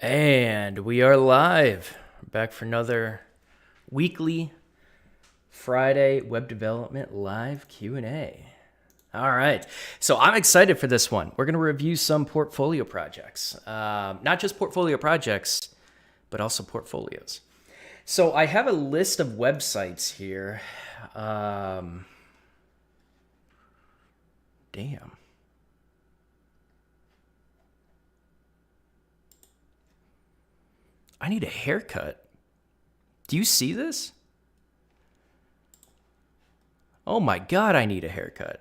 And we are live. Back for another weekly Friday web development live Q&A. All right. So I'm excited for this one. We're going to review some portfolio projects. Not just portfolio projects, but also portfolios. So I have a list of websites here. Damn. I need a haircut. Do you see this? Oh my God, I need a haircut.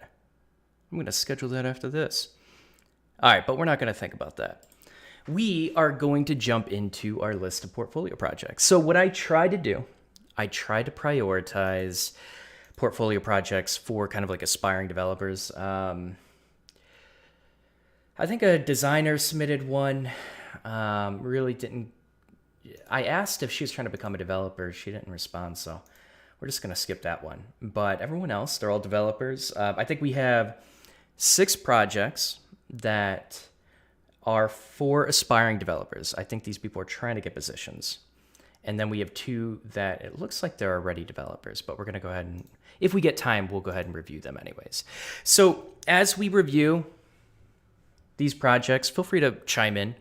I'm going to schedule that after this. All right, but we're not going to think about that. We are going to jump into our list of portfolio projects. So what I try to do, I try to prioritize portfolio projects for kind of like aspiring developers. I think a designer submitted one, really didn't. I asked if she was trying to become a developer. She didn't respond, so we're just going to skip that one. But everyone else, they're all developers. I think we have 6 projects that are for aspiring developers. I think these people are trying to get positions. And then we have 2 that it looks like they're already developers, but we're going to go ahead and, if we get time, we'll go ahead and review them anyways. So as we review these projects, feel free to chime in,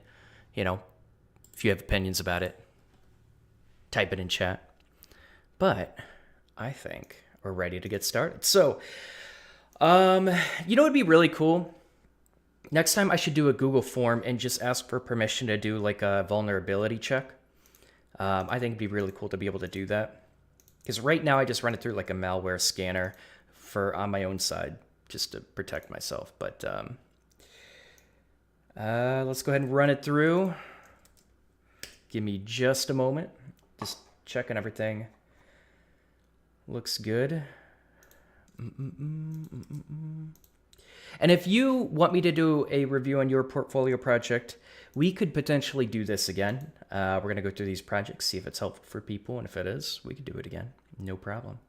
if you have opinions about it, type it in chat. But I think we're ready to get started. So, it'd be really cool. Next time I should do a Google form and just ask for permission to do like a vulnerability check. I think it'd be really cool to be able to do that. Because right now I just run it through like a malware scanner on my own side just to protect myself. But let's go ahead and run it through. Give me just a moment. Just checking everything. Looks good. And if you want me to do a review on your portfolio project, we could potentially do this again. We're going to go through these projects, see if it's helpful for people. And if it is, we could do it again. No problem.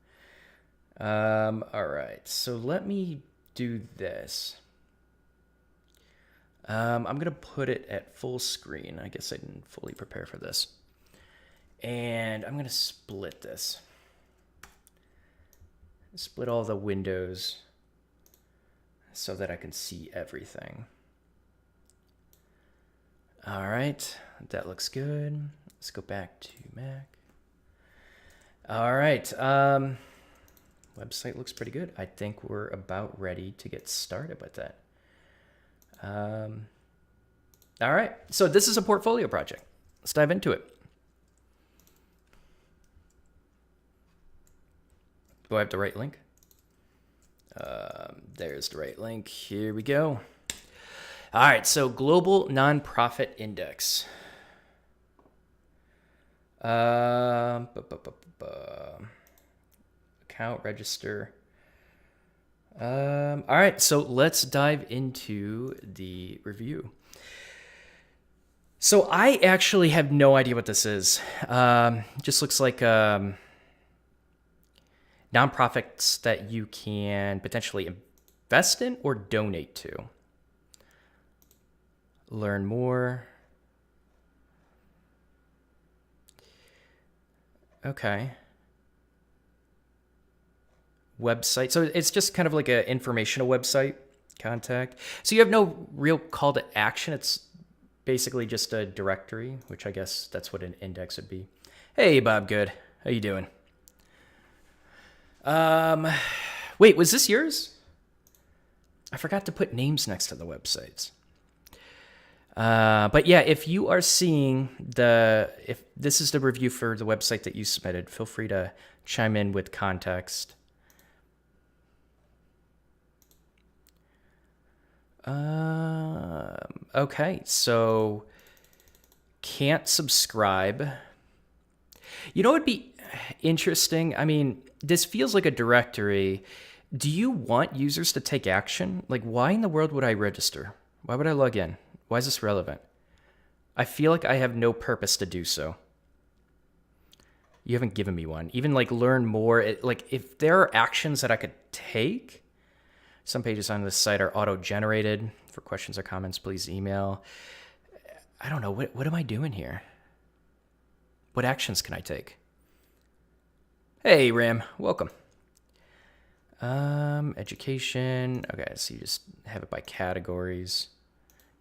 All right. So let me do this. I'm going to put it at full screen. I guess I didn't fully prepare for this. And I'm going to split this. Split all the windows so that I can see everything. All right, that looks good. Let's go back to Mac. All right, website looks pretty good. I think we're about ready to get started with that. All right, so this is a portfolio project. Let's dive into it. Do I have the right link? There's the right link. Here we go. All right, so Global Nonprofit Index. Account register. All right, so let's dive into the review. So I actually have no idea what this is. Just looks like nonprofits that you can potentially invest in or donate to. Learn more. Okay. Website. So it's just kind of like an informational website. Contact. So you have no real call to action. It's basically just a directory, which I guess that's what an index would be. Hey, Bob Good. How you doing? Wait, was this yours? I forgot to put names next to the websites. But yeah, if you are seeing if this is the review for the website that you submitted, feel free to chime in with context. Okay, so can't subscribe. It would be interesting. I mean, this feels like a directory. Do you want users to take action? Like, why in the world would I register? Why would I log in? Why is this relevant? I feel like I have no purpose to do so. You haven't given me one. Even like learn more. If there are actions that I could take, some pages on this site are auto-generated. For questions or comments, please email. I don't know. What am I doing here? What actions can I take? Hey, Ram. Welcome. Education. Okay, so you just have it by categories.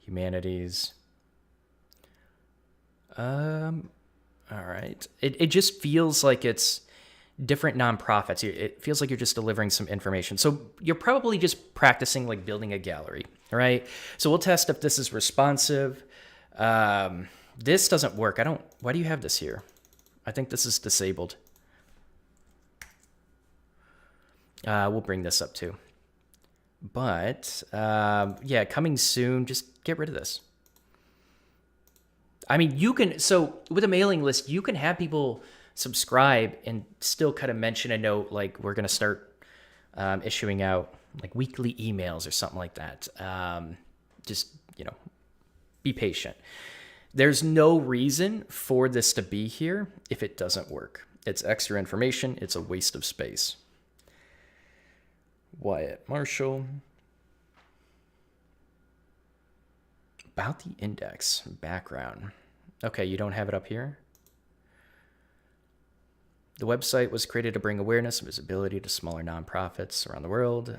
Humanities. All right. It just feels like it's different nonprofits. It feels like you're just delivering some information. So you're probably just practicing like building a gallery, right? So we'll test if this is responsive. This doesn't work. Why do you have this here? I think this is disabled. We'll bring this up too. But yeah, coming soon, just get rid of this. I mean, so with a mailing list, you can have people subscribe and still kind of mention a note like we're going to start issuing out like weekly emails or something like that. Just, be patient. There's no reason for this to be here if it doesn't work. It's extra information. It's a waste of space. Wyatt Marshall. About the index. Background. Okay, you don't have it up here? The website was created to bring awareness and visibility to smaller nonprofits around the world.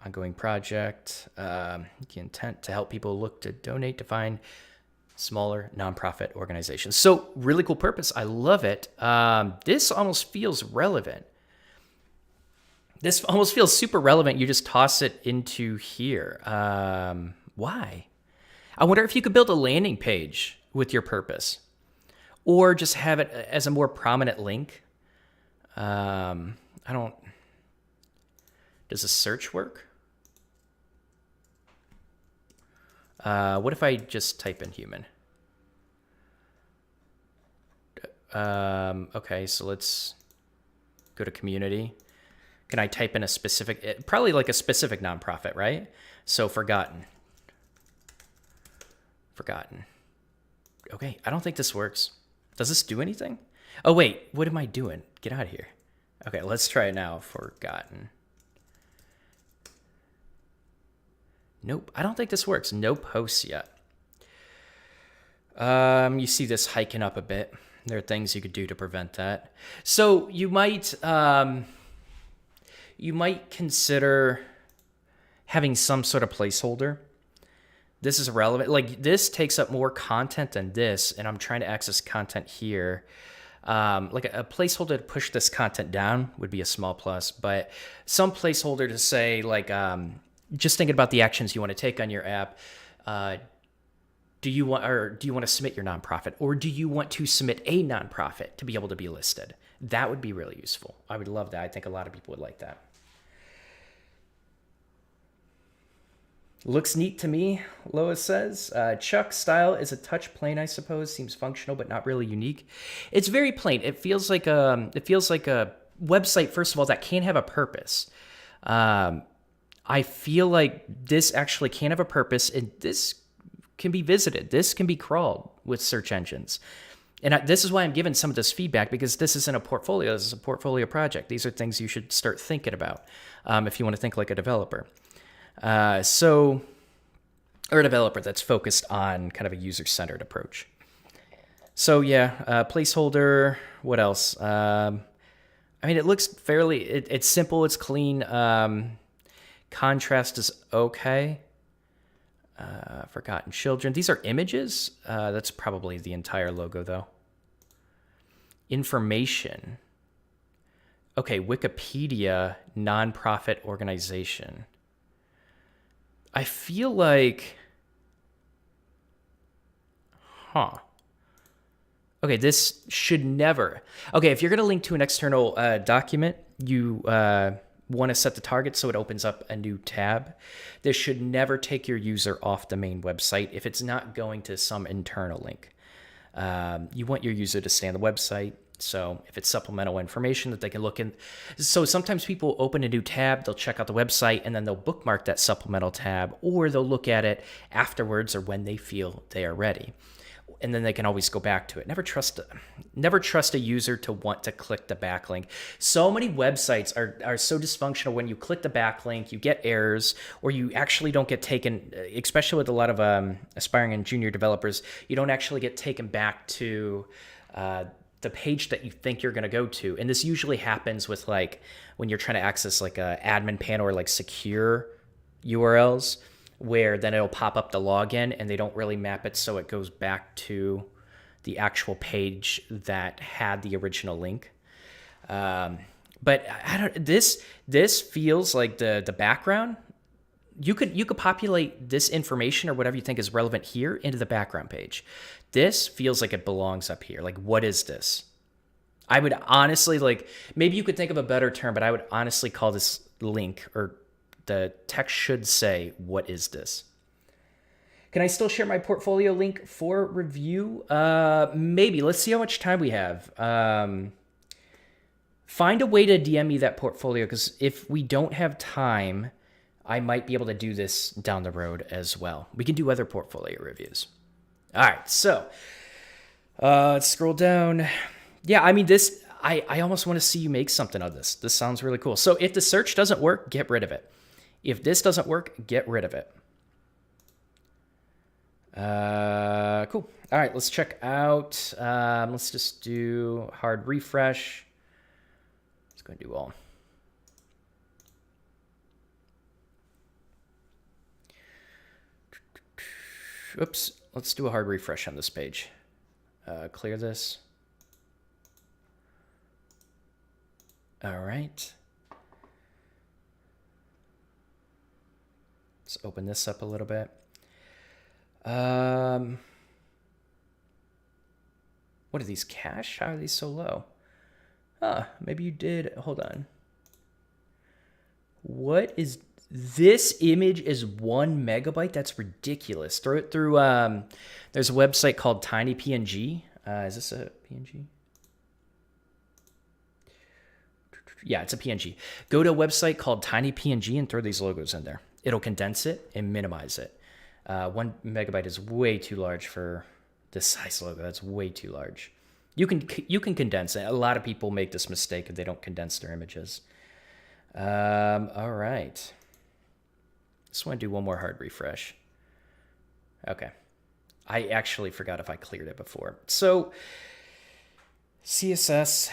Ongoing project. The intent to help people look to donate to find smaller nonprofit organizations. So really cool purpose. I love it. This almost feels relevant. This almost feels super relevant. You just toss it into here. Why? I wonder if you could build a landing page with your purpose or just have it as a more prominent link. Does a search work? What if I just type in human? Okay, so let's go to community. Can I type in a specific, probably like a specific nonprofit, right? So Forgotten. Okay, I don't think this works. Does this do anything? Oh, wait, what am I doing? Get out of here. Okay, let's try it now. Forgotten. Nope, I don't think this works. No posts yet. You see this hiking up a bit. There are things you could do to prevent that. So you might consider having some sort of placeholder. This is relevant. Like this takes up more content than this, and I'm trying to access content here. Like a placeholder to push this content down would be a small plus, but some placeholder to say like, just thinking about the actions you want to take on your app. Do you want to submit your nonprofit, or do you want to submit a nonprofit to be able to be listed? That would be really useful. I would love that. I think a lot of people would like that. Looks neat to me, Lois says. Chuck's style is a touch plain, I suppose. Seems functional, but not really unique. It's very plain. It feels like a website, first of all, that can have a purpose. I feel like this actually can have a purpose, and this can be visited. This can be crawled with search engines. And this is why I'm giving some of this feedback, because this isn't a portfolio. This is a portfolio project. These are things you should start thinking about if you want to think like a developer. Or a developer that's focused on kind of a user-centered approach. So yeah, placeholder. What else? I mean, it looks fairly. It's simple. It's clean. Contrast is okay. Forgotten Children. These are images. That's probably the entire logo, though. Information. Okay, Wikipedia, nonprofit organization. I feel like... Okay, this should never... Okay, if you're going to link to an external document, you want to set the target so it opens up a new tab. This should never take your user off the main website if it's not going to some internal link. You want your user to stay on the website. So if it's supplemental information that they can look in. So sometimes people open a new tab, they'll check out the website, and then they'll bookmark that supplemental tab, or they'll look at it afterwards or when they feel they are ready. and then they can always go back to it. Never trust a user to want to click the backlink. So many websites are so dysfunctional. When you click the backlink, you get errors, or you actually don't get taken, especially with a lot of aspiring and junior developers, you don't actually get taken back to the page that you think you're going to go to. And this usually happens with like when you're trying to access like a admin panel or like secure URLs, where then it'll pop up the login and they don't really map it so it goes back to the actual page that had the original link. But I don't. This feels like the background. You could populate this information or whatever you think is relevant here into the background page. This feels like it belongs up here. Like, what is this? I would honestly, like, maybe you could think of a better term, but I would honestly call this link, or the text should say, what is this? Can I still share my portfolio link for review? Maybe. Let's see how much time we have. Find a way to DM me that portfolio, because if we don't have time, I might be able to do this down the road as well. We can do other portfolio reviews. All right, so let's scroll down. Yeah, I mean, this, I almost want to see you make something of this. This sounds really cool. So if the search doesn't work, get rid of it. If this doesn't work, get rid of it. Cool. All right, let's check out. Let's just do hard refresh. Let's go and do all. Oops. Let's do a hard refresh on this page. Clear this. All right. Let's open this up a little bit. What are these, cache? How are these so low? Maybe you did. Hold on. What is this? Image is 1 megabyte. That's ridiculous. Throw it through. There's a website called TinyPNG. Is this a PNG? Yeah, it's a PNG. Go to a website called TinyPNG and throw these logos in there. It'll condense it and minimize it. 1 megabyte is way too large for this size logo. That's way too large. You can condense it. A lot of people make this mistake if they don't condense their images. All right. Just want to do one more hard refresh. Okay. I actually forgot if I cleared it before. So CSS,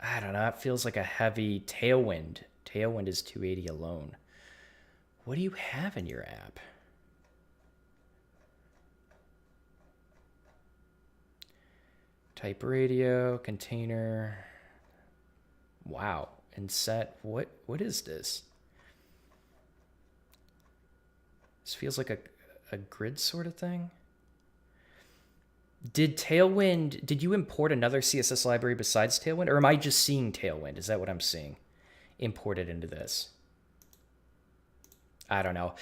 I don't know. It feels like a heavy Tailwind. Tailwind is 280 alone. What do you have in your app? Type radio, container. Wow. And set. What is this? This feels like a grid sort of thing. Did you import another CSS library besides Tailwind? Or am I just seeing Tailwind? Is that what I'm seeing? Imported into this. I don't know.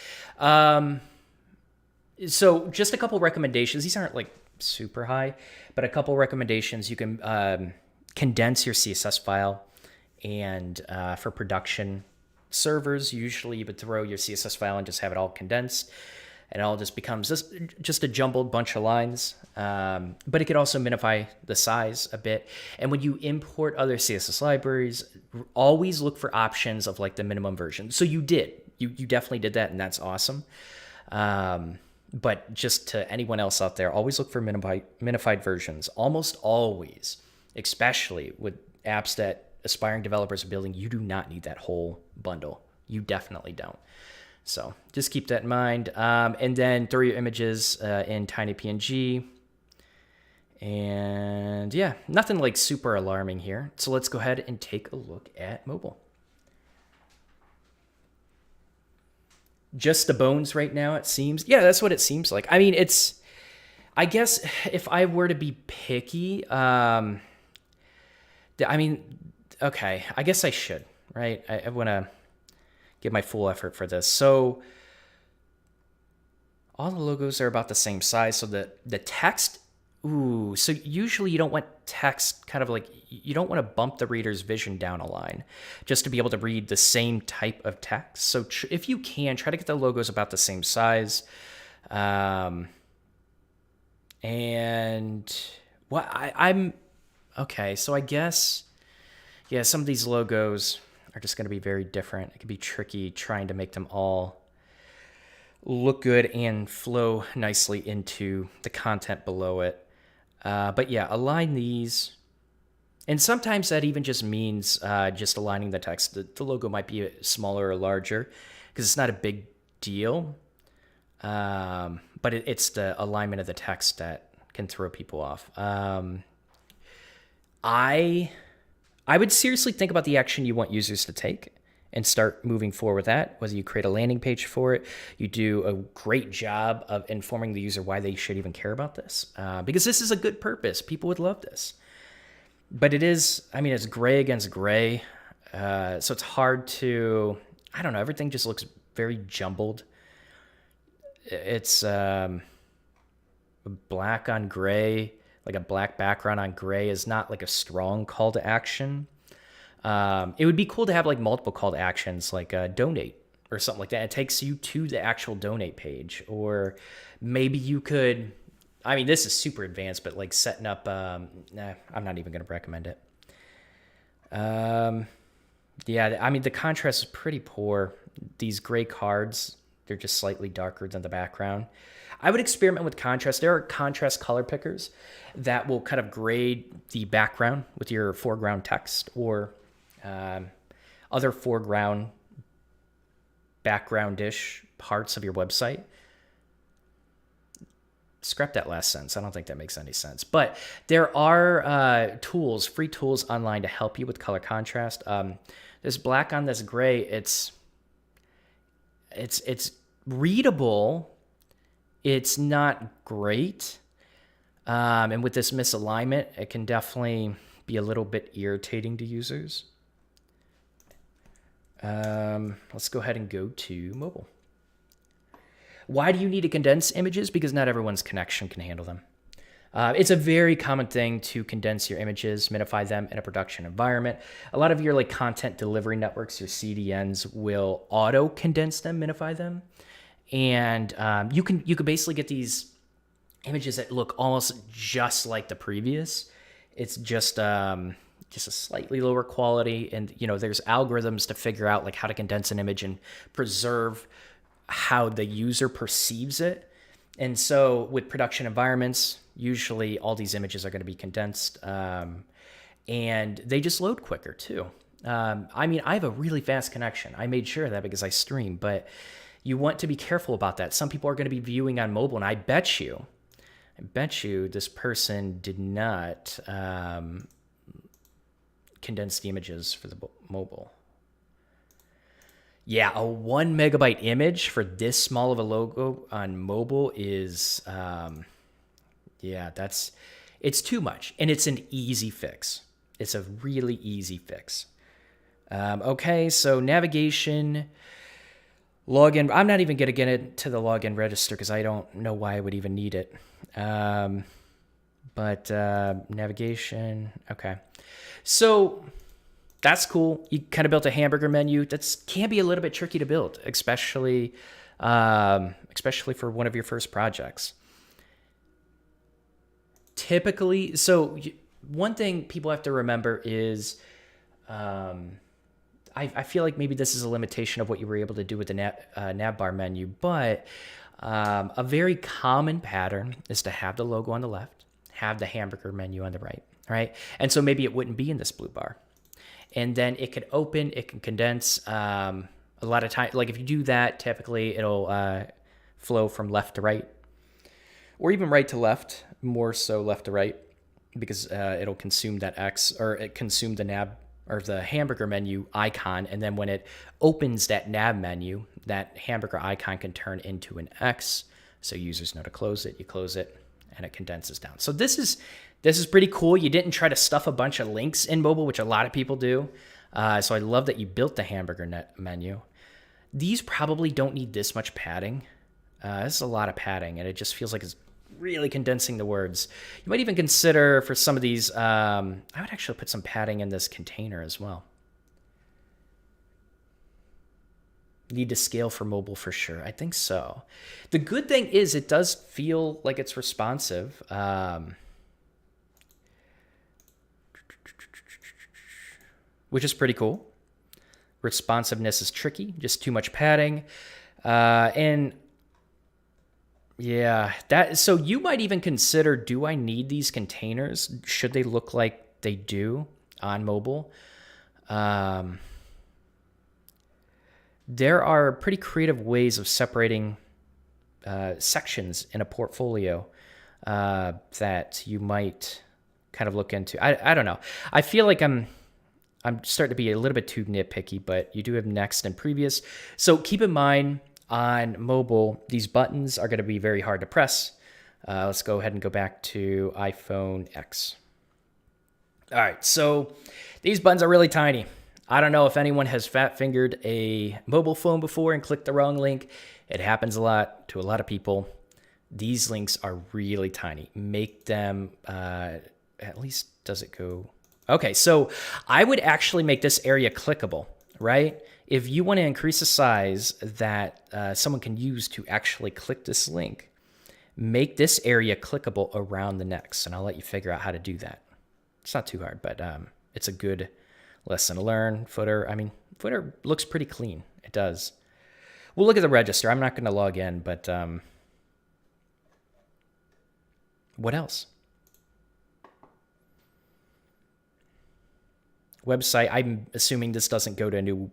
So just a couple recommendations. These aren't like super high, but a couple recommendations. You can condense your CSS file, and for production servers, usually you would throw your CSS file and just have it all condensed, and it all just becomes just a jumbled bunch of lines. But it could also minify the size a bit. And when you import other CSS libraries, always look for options of like the minimum version. So you definitely did that, and that's awesome. But just to anyone else out there, always look for minified versions. Almost always, especially with apps that aspiring developers are building, you do not need that whole bundle. You definitely don't. So just keep that in mind. And then throw your images in TinyPNG. And yeah, nothing like super alarming here. So let's go ahead and take a look at mobile. Just the bones right now, it seems. Yeah, that's what it seems like. I mean, I guess if I were to be picky, okay, I guess I should, right? I want to give my full effort for this. So all the logos are about the same size. So the text Ooh, so usually you don't want text kind of like, you don't want to bump the reader's vision down a line just to be able to read the same type of text. So if you can, try to get the logos about the same size. And what I'm okay, so I guess, yeah, some of these logos are just going to be very different. It can be tricky trying to make them all look good and flow nicely into the content below it. But yeah, align these. And sometimes that even just means just aligning the text. The logo might be smaller or larger because it's not a big deal. But it's the alignment of the text that can throw people off. I would seriously think about the action you want users to take and start moving forward with that. Whether you create a landing page for it, you do a great job of informing the user why they should even care about this. Because this is a good purpose. People would love this. But it is, I mean, it's gray against gray. So it's hard to, I don't know, everything just looks very jumbled. It's black on gray, like a black background on gray is not like a strong call to action. It would be cool to have like multiple call to actions, like donate or something like that. It takes you to the actual donate page. Or maybe you could, I mean, this is super advanced, but like setting up, I'm not even going to recommend it. Yeah, I mean, the contrast is pretty poor. These gray cards, they're just slightly darker than the background. I would experiment with contrast. There are contrast color pickers that will kind of grade the background with your foreground text or other foreground, background-ish parts of your website. Scrap that last sentence. I don't think that makes any sense. But there are tools, free tools online to help you with color contrast. This black on this gray, it's readable. It's not great. And with this misalignment, it can definitely be a little bit irritating to users. Let's go ahead and go to mobile. Why do you need to condense images? Because not everyone's connection can handle them. It's a very common thing to condense your images, minify them in a production environment. A lot of your like content delivery networks, your CDNs, will auto condense them, minify them, and you could basically get these images that look almost just like the previous. It's just a slightly lower quality, and there's algorithms to figure out like how to condense an image and preserve how the user perceives it. And so with production environments, usually all these images are going to be condensed, and they just load quicker too. I mean, I have a really fast connection. I made sure of that because I stream, but you want to be careful about that. Some people are going to be viewing on mobile, and I bet you this person did not condense the images for the mobile. Yeah, a 1 megabyte image for this small of a logo on mobile is, it's too much. And it's an easy fix. It's a really easy fix. Okay, so navigation, login. I'm not even going to get into the login register because I don't know why I would even need it. But navigation, okay. So that's cool. You kind of built a hamburger menu. That can be a little bit tricky to build, especially for one of your first projects. Typically, so one thing people have to remember is, I feel like maybe this is a limitation of what you were able to do with the nav bar menu, but a very common pattern is to have the logo on the left, have the hamburger menu on the right? And so maybe it wouldn't be in this blue bar. And then it could open, it can condense. A lot of time, like if you do that, typically it'll flow from left to right, or even right to left, more so left to right, because it'll consume that X, or it consumed the nav or the hamburger menu icon. And then when it opens that nav menu, that hamburger icon can turn into an X. So users know to close it. You close it and it condenses down. So this is pretty cool. You didn't try to stuff a bunch of links in mobile, which a lot of people do. So I love that you built the hamburger menu. These probably don't need this much padding. This is a lot of padding, and it just feels like it's really condensing the words. You might even consider for some of these, I would actually put some padding in this container as well. Need to scale for mobile for sure. I think so. The good thing is it does feel like it's responsive. Which is pretty cool. Responsiveness is tricky, just too much padding. And yeah, so you might even consider, do I need these containers? Should they look like they do on mobile? There are pretty creative ways of separating sections in a portfolio that you might kind of look into. I don't know. I feel like I'm starting to be a little bit too nitpicky, but you do have next and previous. So keep in mind on mobile, these buttons are going to be very hard to press. Let's go ahead and go back to iPhone X. All right, so these buttons are really tiny. I don't know if anyone has fat-fingered a mobile phone before and clicked the wrong link. It happens a lot to a lot of people. These links are really tiny. Make them, at least does it go? Okay, so I would actually make this area clickable, right? If you want to increase the size that someone can use to actually click this link, make this area clickable around the next, and I'll let you figure out how to do that. It's not too hard, but it's a good lesson to learn. Footer looks pretty clean. It does. We'll look at the register. I'm not going to log in, but what else? Website, I'm assuming this doesn't go to a new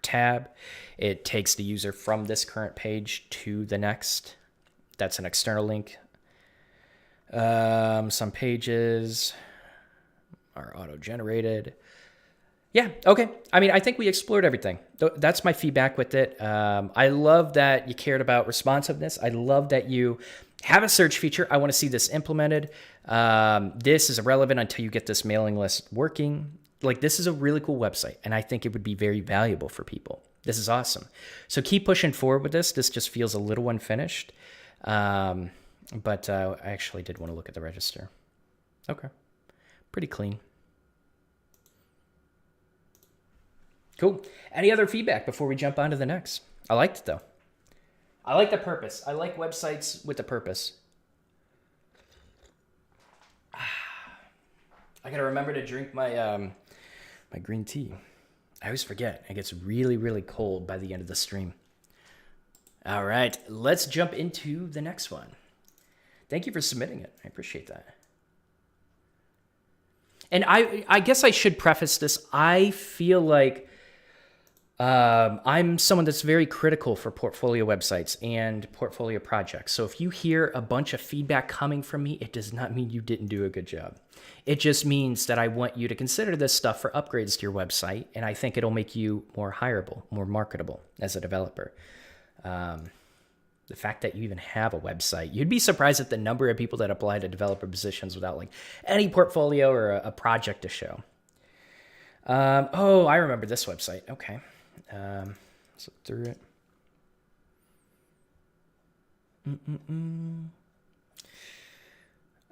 tab. It takes the user from this current page to the next. That's an external link. Some pages are auto-generated. Yeah, okay. I mean, I think we explored everything. That's my feedback with it. I love that you cared about responsiveness. I love that you have a search feature. I want to see this implemented. This is irrelevant until you get this mailing list working. Like, this is a really cool website, and I think it would be very valuable for people. This is awesome. So keep pushing forward with this. This just feels a little unfinished. But I actually did want to look at the register. Okay. Pretty clean. Cool. Any other feedback before we jump on to the next? I liked it, though. I like the purpose. I like websites with a purpose. I got to remember to drink my my green tea. I always forget. It gets really, really cold by the end of the stream. All right. Let's jump into the next one. Thank you for submitting it. I appreciate that. And I guess I should preface this. I feel like I'm someone that's very critical for portfolio websites and portfolio projects. So if you hear a bunch of feedback coming from me, it does not mean you didn't do a good job. It just means that I want you to consider this stuff for upgrades to your website, and I think it'll make you more hireable, more marketable as a developer. The fact that you even have a website, you'd be surprised at the number of people that apply to developer positions without like any portfolio or a project to show. Oh, I remember this website. Okay. Let's look through it.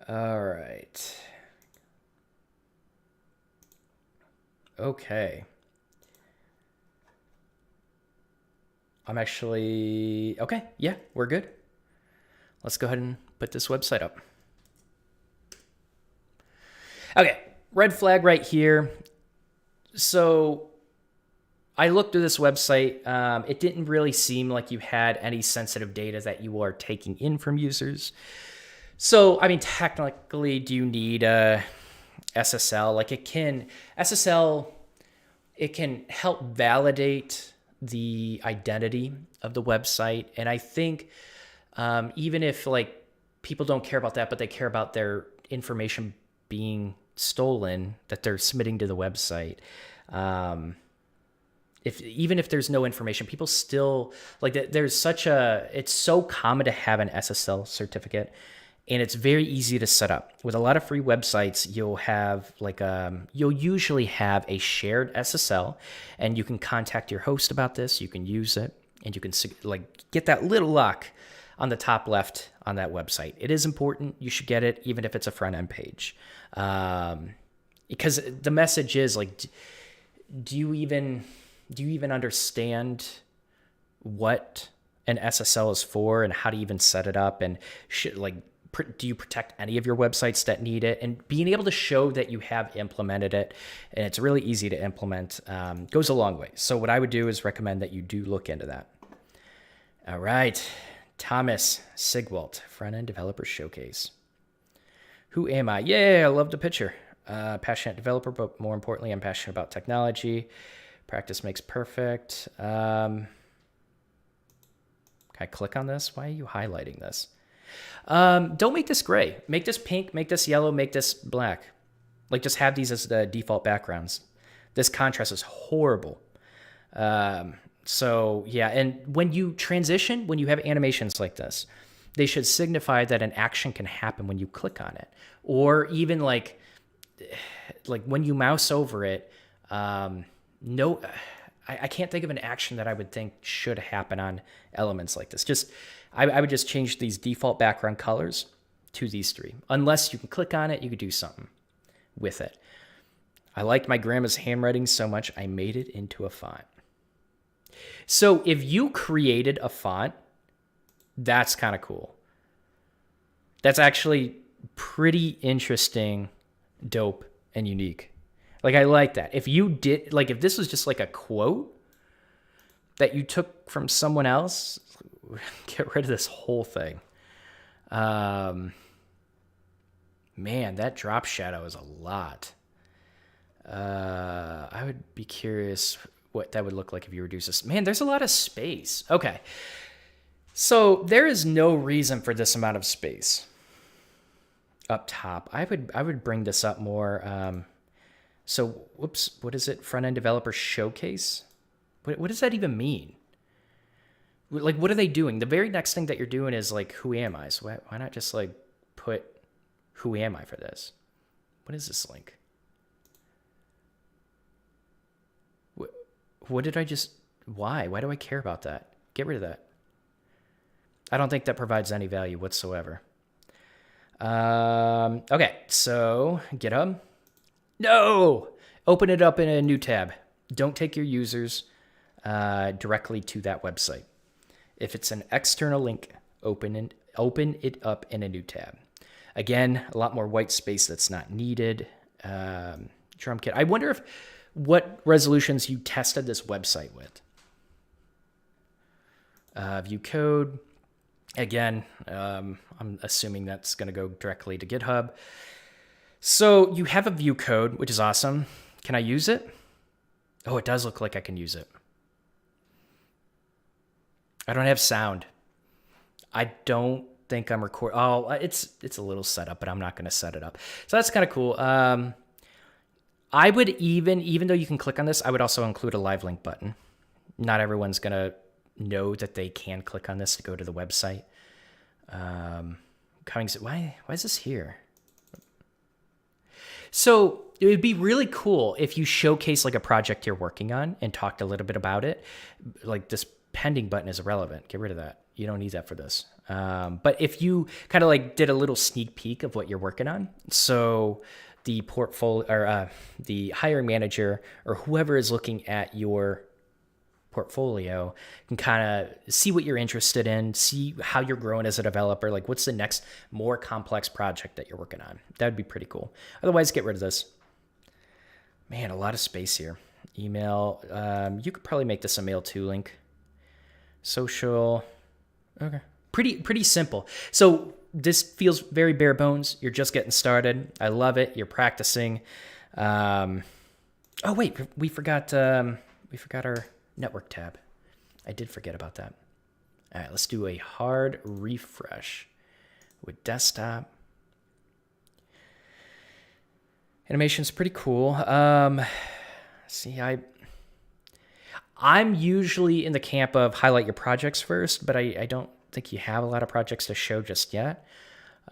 All right. Okay. I'm actually, okay, yeah, we're good. Let's go ahead and put this website up. Okay, red flag right here. So I looked through this website. It didn't really seem like you had any sensitive data that you are taking in from users. So, I mean, technically, do you need a SSL? Like SSL, it can help validate the identity of the website. And I think even if like people don't care about that, but they care about their information being stolen that they're submitting to the website, even if there's no information, people still like there's it's so common to have an SSL certificate, and it's very easy to set up. With a lot of free websites, you'll have you'll usually have a shared SSL, and you can contact your host about this. You can use it, and you can like get that little lock on the top left on that website. It is important. You should get it, even if it's a front end page. Because the message is like, do you even understand what an SSL is for and how to even set it up? And do you protect any of your websites that need it? And being able to show that you have implemented it, and it's really easy to implement, goes a long way. So what I would do is recommend that you do look into that. All right, Thomas Sigwalt, Front-End Developer Showcase. Who am I? Yeah, I love the picture. Passionate developer, but more importantly, I'm passionate about technology. Practice makes perfect. Can I click on this? Why are you highlighting this? Don't make this gray. Make this pink, make this yellow, make this black. Like, just have these as the default backgrounds. This contrast is horrible. So yeah, and when you transition, when you have animations like this, they should signify that an action can happen when you click on it. Or even like when you mouse over it, I can't think of an action that I would think should happen on elements like this. I would just change these default background colors to these three. Unless you can click on it, you could do something with it. I liked my grandma's handwriting so much, I made it into a font. So if you created a font, that's kind of cool. That's actually pretty interesting, dope, and unique. Like, I like that. If you did, like, if this was just like a quote that you took from someone else, get rid of this whole thing. Man, that drop shadow is a lot. I would be curious what that would look like if you reduce this. Man, there's a lot of space. Okay. So there is no reason for this amount of space up top. I would bring this up more. So, whoops, what is it? Front-end developer showcase? What does that even mean? Like, what are they doing? The very next thing that you're doing is like, who am I? So why not just like put who am I for this? What is this link? What did I just, why? Why do I care about that? Get rid of that. I don't think that provides any value whatsoever. Okay, so GitHub. No! Open it up in a new tab. Don't take your users directly to that website. If it's an external link, open it up in a new tab. Again, a lot more white space that's not needed. Drum kit. I wonder what resolutions you tested this website with. View code. Again, I'm assuming that's going to go directly to GitHub. So you have a view code, which is awesome. Can I use it? Oh, it does look like I can use it. I don't have sound. I don't think I'm recording. Oh, it's a little setup, but I'm not going to set it up. So that's kind of cool. I would even though you can click on this, I would also include a live link button. Not everyone's going to know that they can click on this to go to the website. Why is this here? So it would be really cool if you showcase like a project you're working on and talked a little bit about it. Like, this pending button is irrelevant. Get rid of that. You don't need that for this. But if you kind of like did a little sneak peek of what you're working on, so the portfolio or the hiring manager or whoever is looking at your portfolio can kind of see what you're interested in, see how you're growing as a developer, like what's the next more complex project that you're working on. That would be pretty cool. Otherwise, get rid of this. Man, a lot of space here. Email. You could probably make this a mail to link. Social. Okay. Pretty simple. So this feels very bare bones. You're just getting started. I love it. You're practicing. Oh wait, we forgot our network tab. I did forget about that. All right, let's do a hard refresh with desktop. Animation's pretty cool. See, I'm usually in the camp of highlight your projects first, but I don't think you have a lot of projects to show just yet.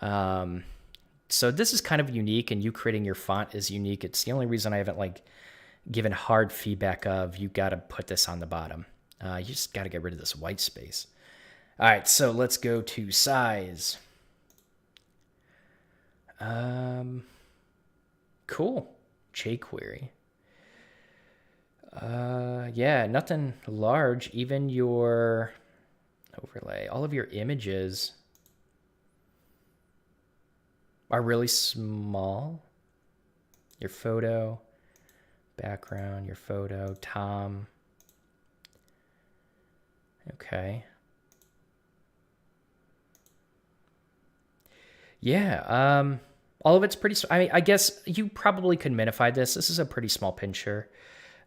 So this is kind of unique, and you creating your font is unique. It's the only reason I haven't like given hard feedback of you got to put this on the bottom. You just got to get rid of this white space. All right, so let's go to size. Cool. jQuery. Yeah, nothing large. Even your overlay, all of your images are really small. Your photo, background, your photo, Tom. Okay. Yeah, all of it's pretty, I guess you probably could minify this. This is a pretty small pincher.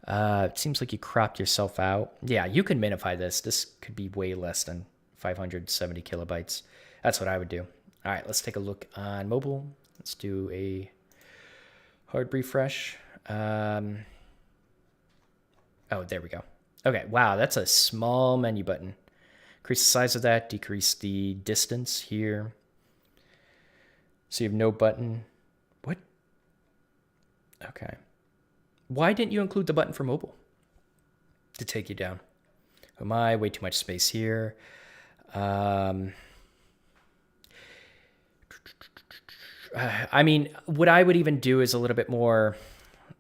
It seems like you cropped yourself out. Yeah, you can minify this. This could be way less than 570 kilobytes. That's what I would do. All right, let's take a look on mobile. Let's do a hard refresh. Oh, there we go. Okay, wow, that's a small menu button. Increase the size of that, decrease the distance here. So you have no button. What? Okay. Why didn't you include the button for mobile to take you down? Who am I? Way too much space here. I mean, what I would even do is a little bit more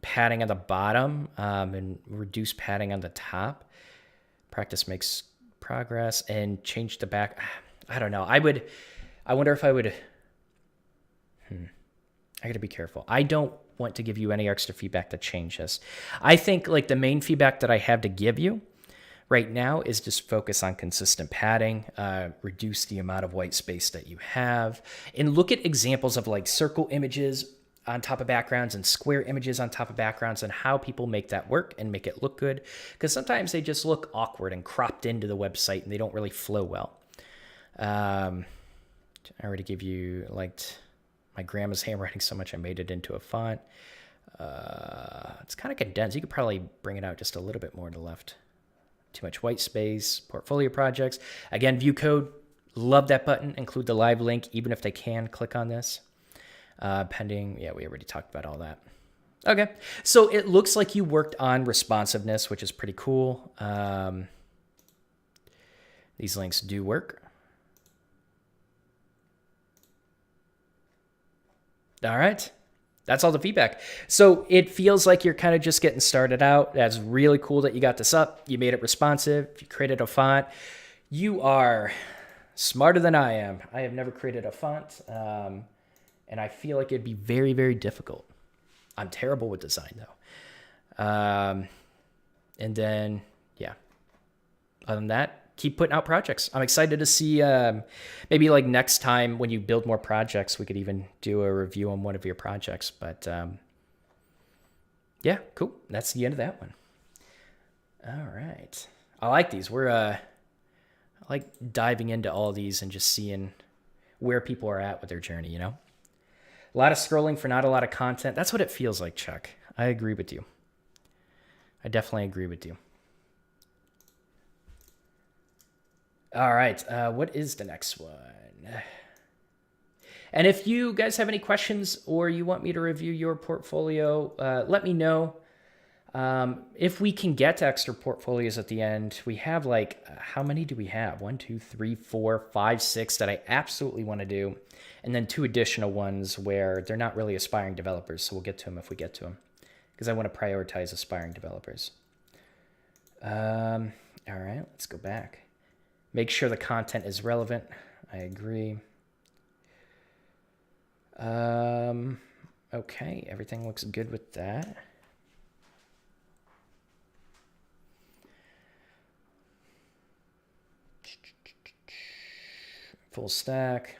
padding on the bottom and reduce padding on the top. Practice makes progress, and change the back. I don't know. I wonder if I would. I gotta be careful. I don't want to give you any extra feedback to change this. I think like the main feedback that I have to give you right now is just focus on consistent padding, reduce the amount of white space that you have, and look at examples of like circle images on top of backgrounds and square images on top of backgrounds and how people make that work and make it look good. Because sometimes they just look awkward and cropped into the website and they don't really flow well. I already gave you liked my grandma's handwriting so much I made it into a font. It's kind of condensed. You could probably bring it out just a little bit more to the left. Too much white space. Portfolio projects. Again, view code. Love that button. Include the live link, even if they can click on this. Pending. Yeah, we already talked about all that. Okay. So it looks like you worked on responsiveness, which is pretty cool. These links do work. All right. That's all the feedback. So it feels like you're kind of just getting started out. That's really cool that you got this up. You made it responsive. You created a font. You are smarter than I am. I have never created a font. And I feel like it'd be very, very difficult. I'm terrible with design, though. And then, yeah. Other than that, keep putting out projects. I'm excited to see maybe like next time when you build more projects, we could even do a review on one of your projects. But yeah, cool. That's the end of that one. All right. I like these. I like diving into all these and just seeing where people are at with their journey, you know? A lot of scrolling for not a lot of content. That's what it feels like, Chuck. I agree with you. I definitely agree with you. All right, what is the next one? And if you guys have any questions or you want me to review your portfolio, let me know. If we can get to extra portfolios at the end, we have like, how many do we have? 1, 2, 3, 4, 5, 6 that I absolutely want to do. And then 2 additional ones where they're not really aspiring developers. So we'll get to them if we get to them, because I want to prioritize aspiring developers. All right, let's go back. Make sure the content is relevant. I agree. Okay, everything looks good with that. Full stack.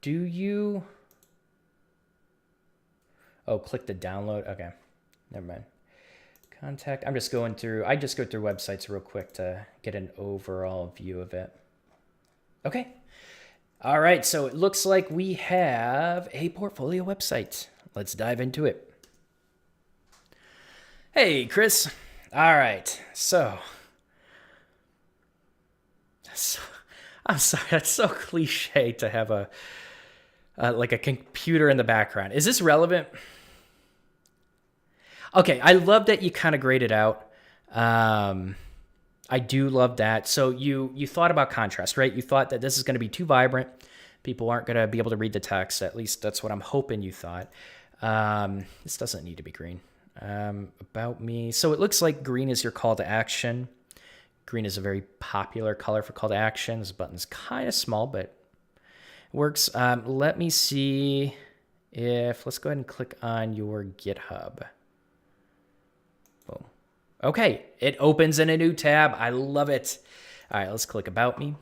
Do you... Oh, click the download. Okay, never mind. Contact. I just go through websites real quick to get an overall view of it. Okay. All right. So it looks like we have a portfolio website. Let's dive into it. Hey, Chris. All right. So I'm sorry. That's so cliche to have like a computer in the background. Is this relevant? Okay, I love that you kind of grayed it out. I I do love that. So you thought about contrast, right? You thought that this is going to be too vibrant. People aren't going to be able to read the text. At least that's what I'm hoping you thought. This doesn't need to be green. About me. So it looks like green is your call to action. Green is a very popular color for call to action. This button's kind of small, but it works. Let me see if, let's go ahead and click on your GitHub. Boom. Okay, it opens in a new tab. I love it. All right, let's click About Me.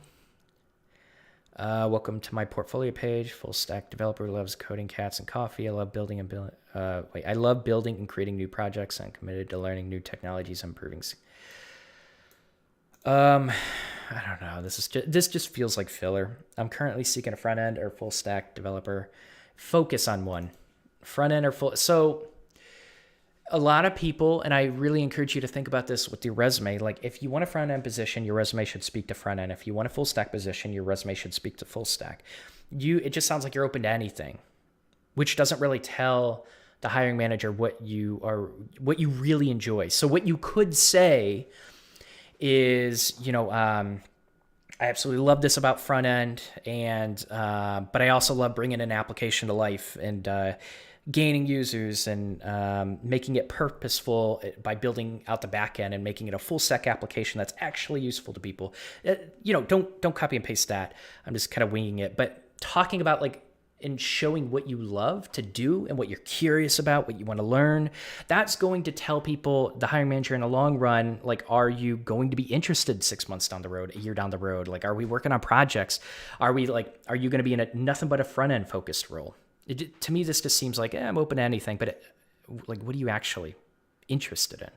Welcome to my portfolio page. Full stack developer who loves coding, cats, and coffee. I love building and I love building and creating new projects. I'm committed to learning new technologies and improving. I don't know. This just feels like filler. I'm currently seeking a front end or full stack developer. Focus on one. Front end or full. So a lot of people, and I really encourage you to think about this with your resume. Like if you want a front end position, your resume should speak to front end. If you want a full stack position, your resume should speak to full stack. It just sounds like you're open to anything, which doesn't really tell the hiring manager what you really enjoy. So what you could say is, I absolutely love this about front end, but I also love bringing an application to life and gaining users and making it purposeful by building out the back end and making it a full stack application that's actually useful to people. Don't copy and paste that. I'm just kind of winging it, but talking about and showing what you love to do and what you're curious about, what you want to learn, that's going to tell people, the hiring manager in the long run, are you going to be interested 6 months down the road, a year down the road? Are we working on projects? Are you going to be in a nothing but a front end focused role? To me, this just seems like, I'm open to anything, but what are you actually interested in?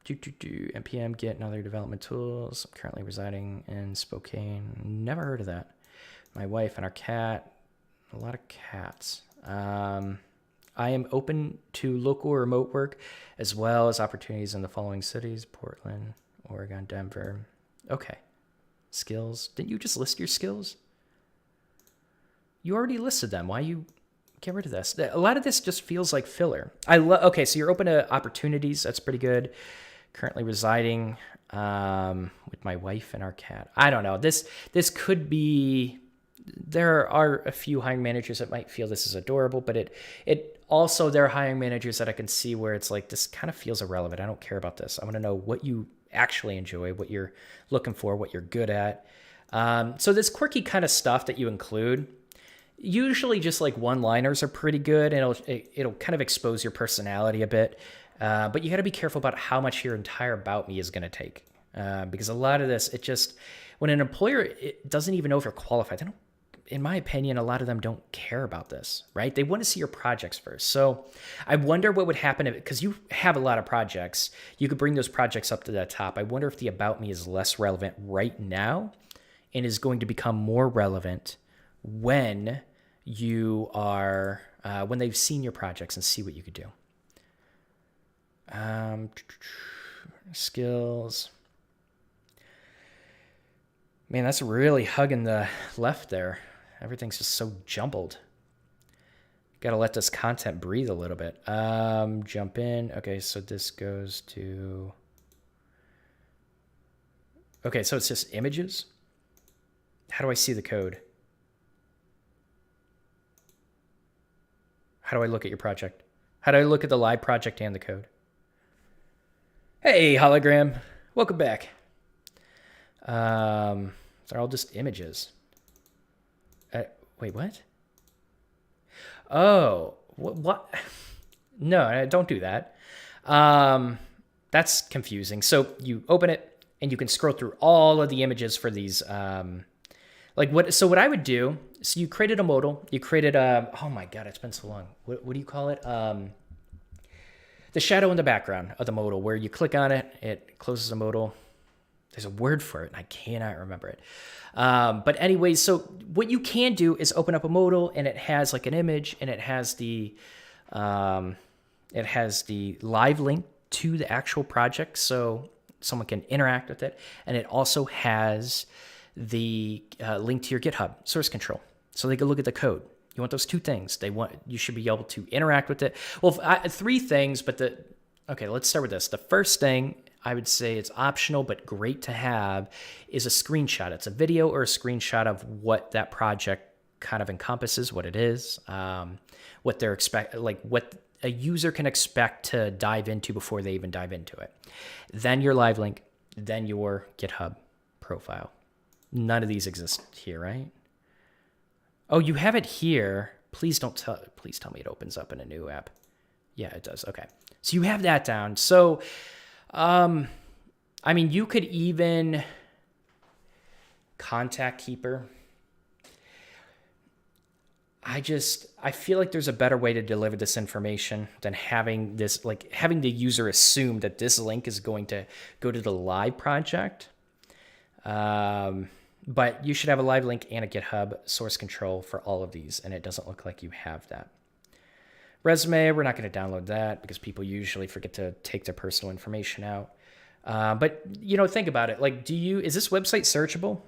NPM, Git, and other development tools. I'm currently residing in Spokane. Never heard of that. My wife and our cat. A lot of cats. I am open to local or remote work, as well as opportunities in the following cities: Portland, Oregon, Denver. Okay. Skills. Didn't you just list your skills? You already listed them. Why you get rid of this? A lot of this just feels like filler. Okay, so you're open to opportunities. That's pretty good. Currently residing with my wife and our cat. I don't know. This could be. There are a few hiring managers that might feel this is adorable, but it also, there are hiring managers that I can see where it's like, this kind of feels irrelevant. I don't care about this. I want to know what you actually enjoy, what you're looking for, what you're good at. So this quirky kind of stuff that you include, usually just one-liners are pretty good, and it'll kind of expose your personality a bit. But you got to be careful about how much your entire About Me is going to take. Because a lot of this, when an employer it doesn't even overqualify, they don't, in my opinion, a lot of them don't care about this, right? They want to see your projects first. So I wonder what would happen because you have a lot of projects. You could bring those projects up to the top. I wonder if the About Me is less relevant right now and is going to become more relevant when when they've seen your projects and see what you could do. Skills. Man, that's really hugging the left there. Everything's just so jumbled. Got to let this content breathe a little bit. Jump in. Okay, so this goes to... Okay, so it's just images. How do I see the code? How do I look at your project? How do I look at the live project and the code? Hey, hologram. Welcome back. They're all just images. Wait, what? Oh, what? No, don't do that. That's confusing. So you open it and you can scroll through all of the images for these. So what I would do, so you created a modal, you created oh my God, it's been so long. What do you call it? The shadow in the background of the modal, where you click on it, it closes the modal. There's a word for it, and I cannot remember it. But anyways, so what you can do is open up a modal, and it has an image, and it has the live link to the actual project, so someone can interact with it, and it also has the link to your GitHub source control, so they can look at the code. You want those two things. You should be able to interact with it. Well, three things, but Okay, let's start with this. The first thing I would say it's optional but great to have is a screenshot. It's a video or a screenshot of what that project kind of encompasses, what it is, what they're what a user can expect to dive into before they even dive into it. Then your live link, then your GitHub profile. None of these exist here, right? Oh, you have it here. Please tell me it opens up in a new app. Yeah, it does. Okay. So you have that down. So, I mean, you could even contact keeper. I feel like there's a better way to deliver this information than having the user assume that this link is going to go to the live project. But you should have a live link and a GitHub source control for all of these, and it doesn't look like you have that. Resume, we're not going to download that because people usually forget to take their personal information out. But, think about it. Like, is this website searchable?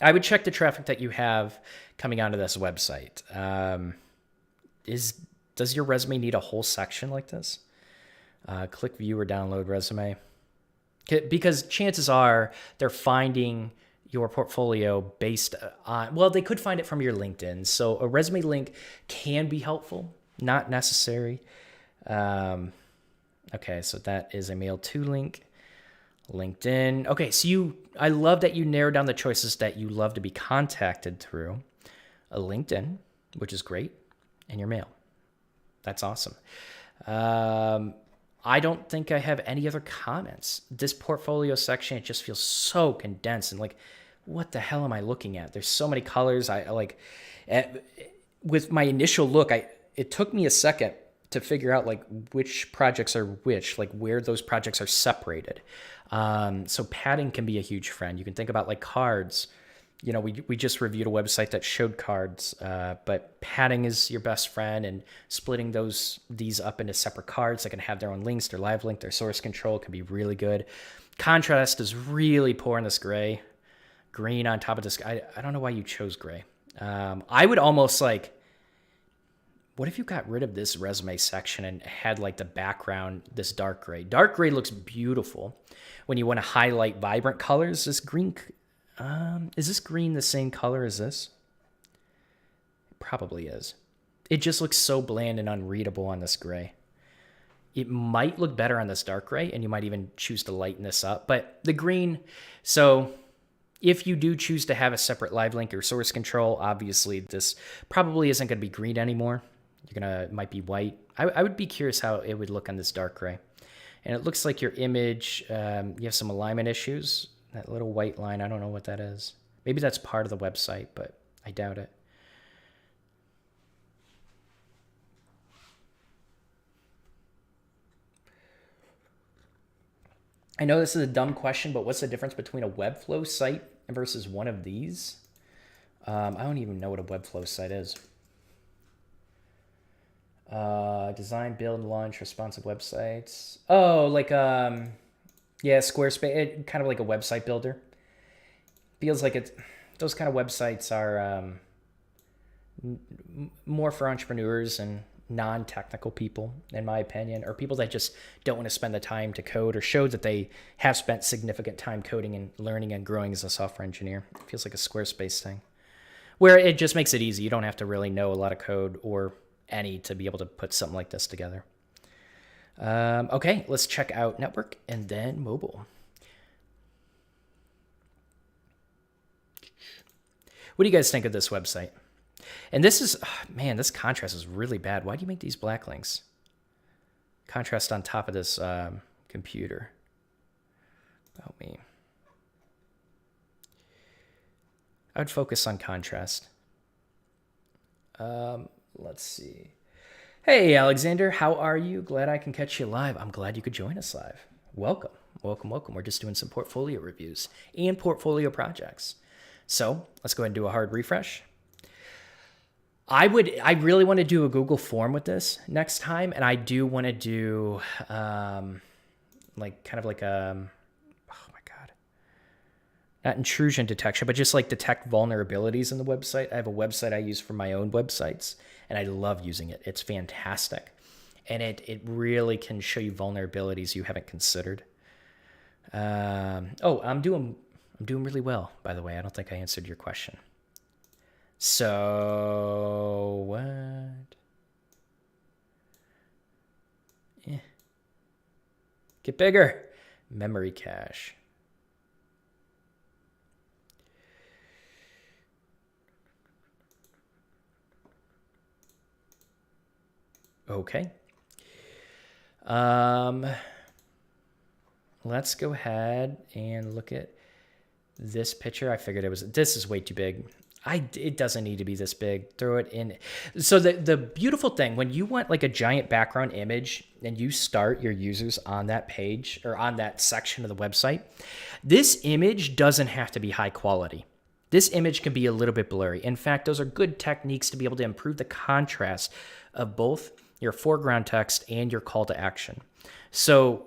I would check the traffic that you have coming onto this website. Does your resume need a whole section like this? Click view or download resume. Because chances are they're finding your portfolio based on, well, they could find it from your LinkedIn. So a resume link can be helpful, not necessary. Okay, so that is a mail to link. LinkedIn. Okay, so I love that you narrowed down the choices that you love to be contacted through. A LinkedIn, which is great, and your mail. That's awesome. I don't think I have any other comments. This portfolio section, it just feels so condensed and like, what the hell am I looking at? There's so many colors. With my initial look, it took me a second to figure out like which projects are which, like where those projects are separated. So padding can be a huge friend. You can think about like cards. We just reviewed a website that showed cards, but padding is your best friend, and splitting these up into separate cards that can have their own links, their live link, their source control can be really good. Contrast is really poor in this gray. Green on top of this. I don't know why you chose gray. I would almost what if you got rid of this resume section and had like the background, this dark gray? Dark gray looks beautiful when you want to highlight vibrant colors. This green, is this green the same color as this? It probably is. It just looks so bland and unreadable on this gray. It might look better on this dark gray, and you might even choose to lighten this up. But the green, so if you do choose to have a separate live link or source control, obviously this probably isn't going to be green anymore. It might be white. I would be curious how it would look on this dark gray. And it looks like your image, you have some alignment issues. That little white line, I don't know what that is. Maybe that's part of the website, but I doubt it. I know this is a dumb question, but what's the difference between a Webflow site versus one of these? I don't even know what a Webflow site is. Design, build, launch, responsive websites. Oh, Squarespace, kind of like a website builder. Feels like those kind of websites are more for entrepreneurs and non-technical people, in my opinion, or people that just don't want to spend the time to code or show that they have spent significant time coding and learning and growing as a software engineer. It feels like a Squarespace thing, where it just makes it easy. You don't have to really know a lot of code or any to be able to put something like this together. Okay, let's check out network and then mobile. What do you guys think of this website? And this is, man, this contrast is really bad. Why do you make these black links? Contrast on top of this computer. About me. I would focus on contrast. Let's see. Hey, Alexander, how are you? Glad I can catch you live. I'm glad you could join us live. Welcome. We're just doing some portfolio reviews and portfolio projects. So let's go ahead and do a hard refresh. I really want to do a Google form with this next time, and I do want to do not intrusion detection, but just like detect vulnerabilities in the website. I have a website I use for my own websites, and I love using it. It's fantastic. and it really can show you vulnerabilities you haven't considered. Oh, I'm doing really well, by the way. I don't think I answered your question. So what? Get bigger. Memory cache. Okay. Let's go ahead and look at this picture. I figured this is way too big. It doesn't need to be this big. Throw it in. So the beautiful thing, when you want like a giant background image and you start your users on that page or on that section of the website, this image doesn't have to be high quality. This image can be a little bit blurry. In fact, those are good techniques to be able to improve the contrast of both your foreground text and your call to action. So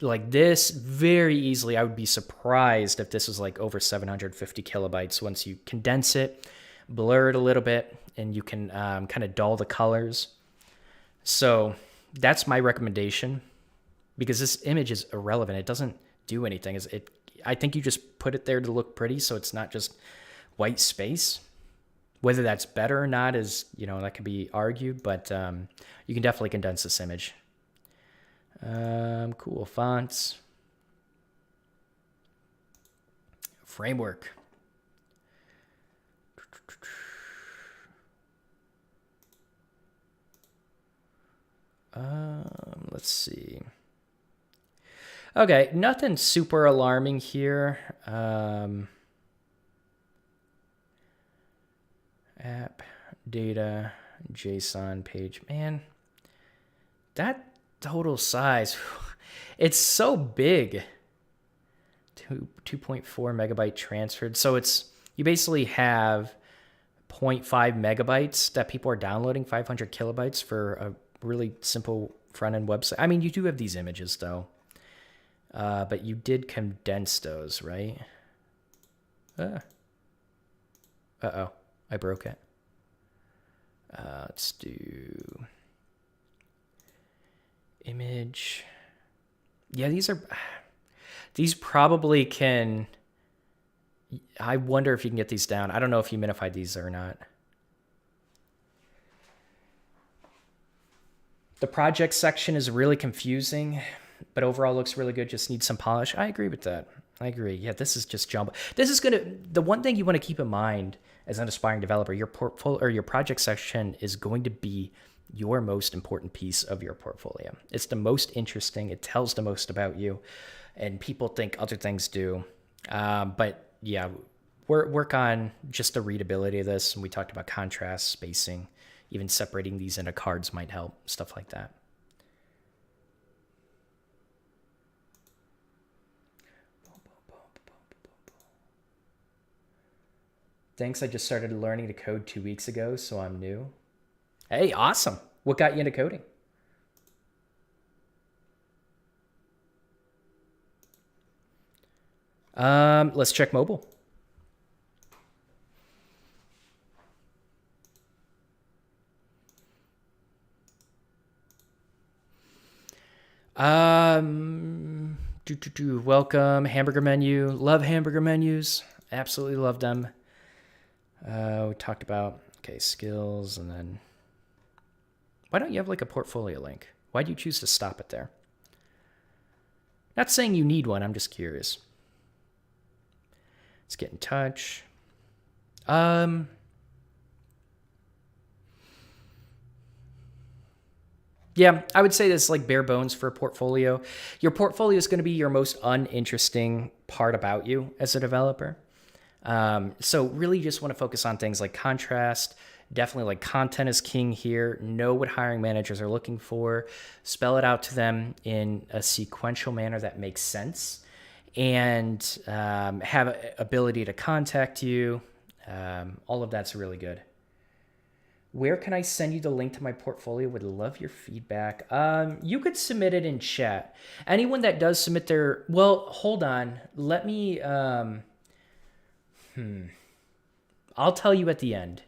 like this, very easily, I would be surprised if this was like over 750 kilobytes once you condense it, blur it a little bit, and you can kind of dull the colors. So that's my recommendation, because this image is irrelevant. It doesn't do anything. I think you just put it there to look pretty, so it's not just white space. Whether that's better or not is, that can be argued, but you can definitely condense this image. Cool fonts. Framework. Let's see. Okay, nothing super alarming here. App, data, JSON page. Man, that total size, it's so big. 2.4 megabyte transferred. So you basically have 0.5 megabytes that people are downloading, 500 kilobytes for a really simple front-end website. I mean, you do have these images though, but you did condense those, right? Uh-oh, I broke it. Let's do image. Yeah, these probably can. I wonder if you can get these down. I don't know if you minified these or not. The project section is really confusing, but overall looks really good. Just needs some polish. I agree with that. I agree. Yeah, this is just jumbo. This is the one thing you want to keep in mind as an aspiring developer, your portfolio or your project section is going to be your most important piece of your portfolio. It's the most interesting. It tells the most about you, and people think other things do. But yeah, work on just the readability of this. And we talked about contrast, spacing, even separating these into cards might help, stuff like that. Thanks, I just started learning to code 2 weeks ago, so I'm new. Hey, awesome. What got you into coding? Let's check mobile. Welcome, hamburger menu. Love hamburger menus. Absolutely love them. We talked about, skills, and then why don't you have like a portfolio link? Why do you choose to stop it there? Not saying you need one, I'm just curious. Let's get in touch. Yeah, I would say this like bare bones for a portfolio. Your portfolio is going to be your most uninteresting part about you as a developer. So really just want to focus on things like contrast. Definitely like content is king here. Know what hiring managers are looking for. Spell it out to them in a sequential manner that makes sense. And have ability to contact you. All of that's really good. Where can I send you the link to my portfolio? Would love your feedback. You could submit it in chat. Anyone that does submit their... Well, hold on. Let me... I'll tell you at the end.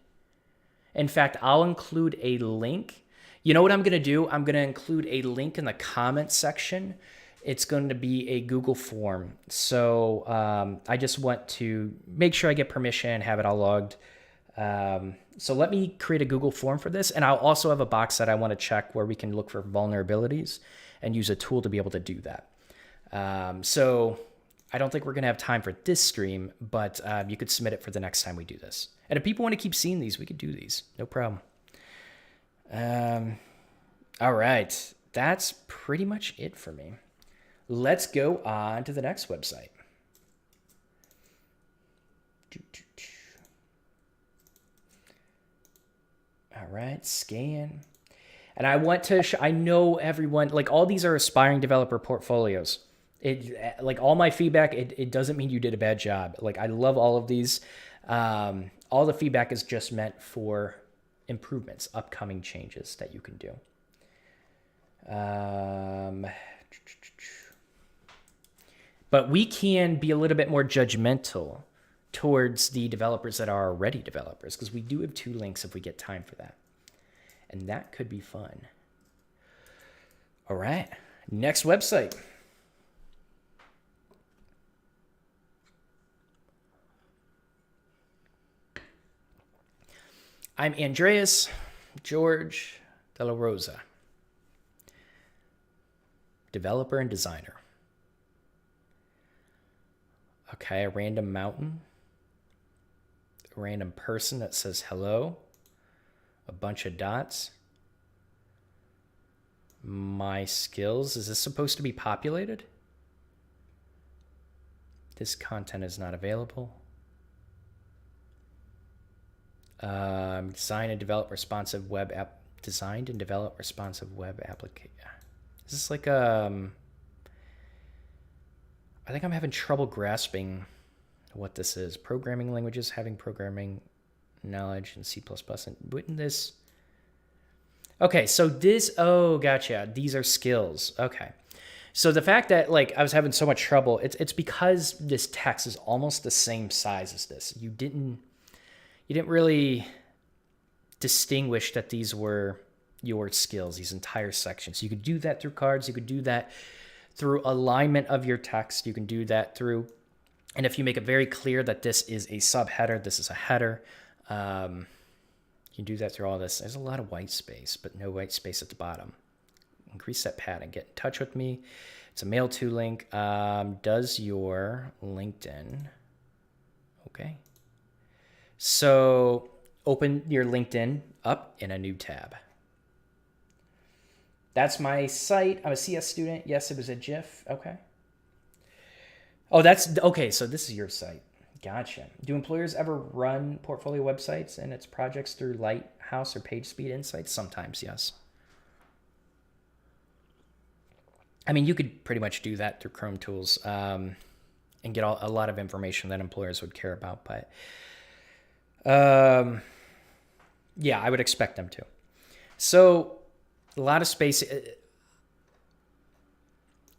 In fact, I'll include a link. You know what I'm going to do? I'm going to include a link in the comment section. It's going to be a Google form. So I just want to make sure I get permission, have it all logged. So let me create a Google form for this. And I'll also have a box that I want to check where we can look for vulnerabilities and use a tool to be able to do that. So I don't think we're going to have time for this stream, but you could submit it for the next time we do this. And if people want to keep seeing these, we could do these. No problem. All right. That's pretty much it for me. Let's go on to the next website. All right, scan. And I want to, I know everyone, like all these are aspiring developer portfolios. Like all my feedback, it doesn't mean you did a bad job. Like I love all of these. All the feedback is just meant for improvements, upcoming changes that you can do. But we can be a little bit more judgmental towards the developers that are already developers, because we do have 2 links if we get time for that. And that could be fun. All right, next website. I'm Andreas George de la Rosa, developer and designer. Okay, a random mountain, a random person that says hello, a bunch of dots. My skills, is this supposed to be populated? This content is not available. Design and develop responsive web app. Designed and develop responsive web application. Is this like I think I'm having trouble grasping what this is. Programming languages, having programming knowledge in C++. And wouldn't this... Okay, so this... Oh, gotcha. These are skills. Okay. So the fact that like I was having so much trouble, it's because this text is almost the same size as this. You didn't really distinguish that these were your skills, these entire sections. You could do that through cards. You could do that through alignment of your text. You can do that through, and if you make it very clear that this is a subheader, this is a header, you can do that through all this. There's a lot of white space, but no white space at the bottom. Increase that padding. Get in touch with me. It's a mail to link. Does your LinkedIn. Okay. So open your LinkedIn up in a new tab. That's my site. I'm a CS student. Yes, it was a GIF. Okay. Oh, that's okay. So this is your site. Gotcha. Do employers ever run portfolio websites and its projects through Lighthouse or PageSpeed Insights? Sometimes, yes. I mean, you could pretty much do that through Chrome tools and get a lot of information that employers would care about. But yeah, I would expect them to. So a lot of space.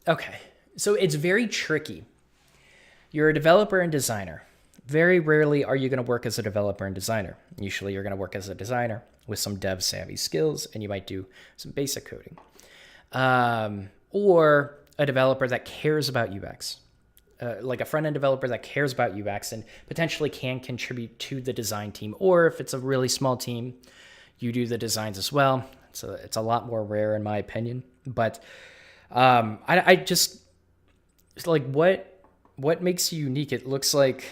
Okay, so it's very tricky. You're a developer and designer. Very rarely are you going to work as a developer and designer. Usually you're going to work as a designer with some dev savvy skills, and you might do some basic coding. Or a developer that cares about UX. Like a front-end developer that cares about UX and potentially can contribute to the design team. Or if it's a really small team, you do the designs as well. So it's a lot more rare in my opinion. But I just, it's like what makes you unique? It looks like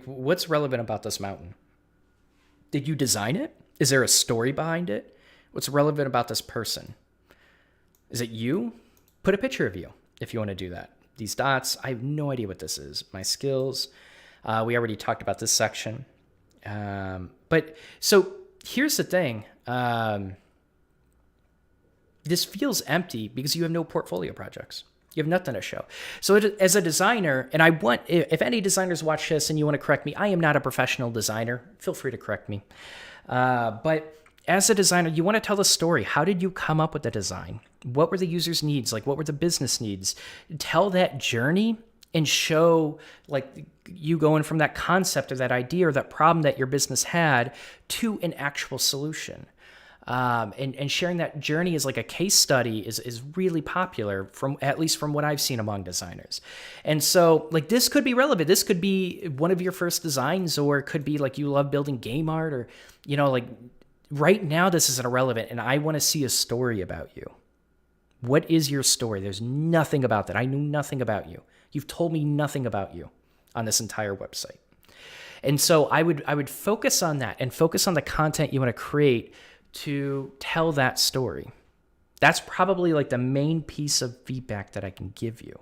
what's relevant about this mountain? Did you design it? Is there a story behind it? What's relevant about this person? Is it you? Put a picture of you if you want to do that. These dots, I have no idea what this is. My skills, we already talked about this section. But so here's the thing. This feels empty because you have no portfolio projects. You have nothing to show. So as a designer, and I want, if any designers watch this and you want to correct me, I am not a professional designer. Feel free to correct me. But as a designer, you want to tell the story. How did you come up with the design? What were the user's needs? Like, what were the business needs? Tell that journey and show like you going from that concept or that idea or that problem that your business had to an actual solution. and sharing that journey as like a case study is really popular, from at least from what I've seen among designers. And so like this could be relevant. This could be one of your first designs, or it could be like you love building game art, or, you know, like right now this isn't irrelevant and I want to see a story about you. What is your story? There's nothing about that. I knew nothing about you. You've told me nothing about you on this entire website. And so I would focus on that and focus on the content you want to create to tell that story. That's probably like the main piece of feedback that I can give you.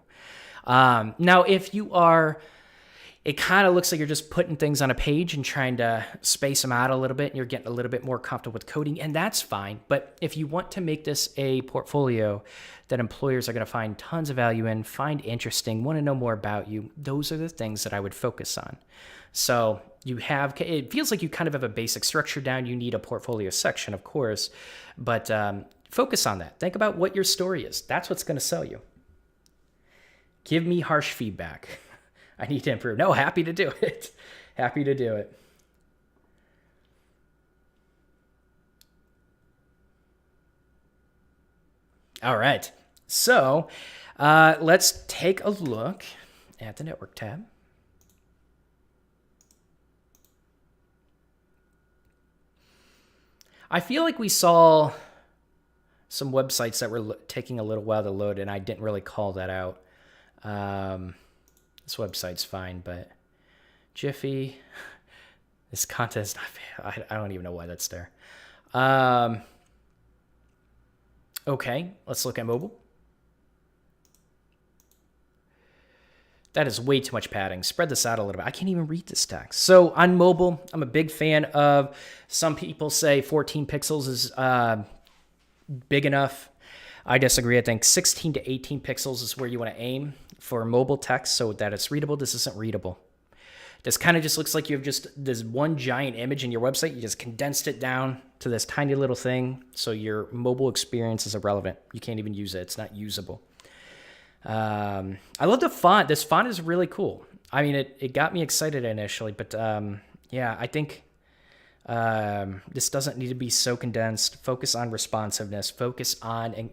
Now, if you are, it kind of looks like you're just putting things on a page and trying to space them out a little bit, and you're getting a little bit more comfortable with coding, and that's fine. But if you want to make this a portfolio that employers are going to find tons of value in, find interesting, want to know more about you, those are the things that I would focus on. So you have, it feels like you kind of have a basic structure down. You need a portfolio section, of course, but focus on that. Think about what your story is. That's what's going to sell you. Give me harsh feedback. I need to improve. No, happy to do it. Happy to do it. All right. So let's take a look at the network tab. I feel like we saw some websites that were taking a little while to load, and I didn't really call that out. This website's fine, but Jiffy, this content is not, I don't even know why that's there. Okay, let's look at mobile. That is way too much padding. Spread this out a little bit. I can't even read this text. So on mobile, I'm a big fan of, some people say 14 pixels is big enough. I disagree. I think 16 to 18 pixels is where you want to aim for mobile text so that it's readable. This isn't readable. This kind of just looks like you have just this one giant image in your website. You just condensed it down to this tiny little thing, so your mobile experience is irrelevant. You can't even use it. It's not usable. I love the font. This font is really cool. I mean, it got me excited initially, but yeah, I think this doesn't need to be so condensed. Focus on responsiveness. Focus on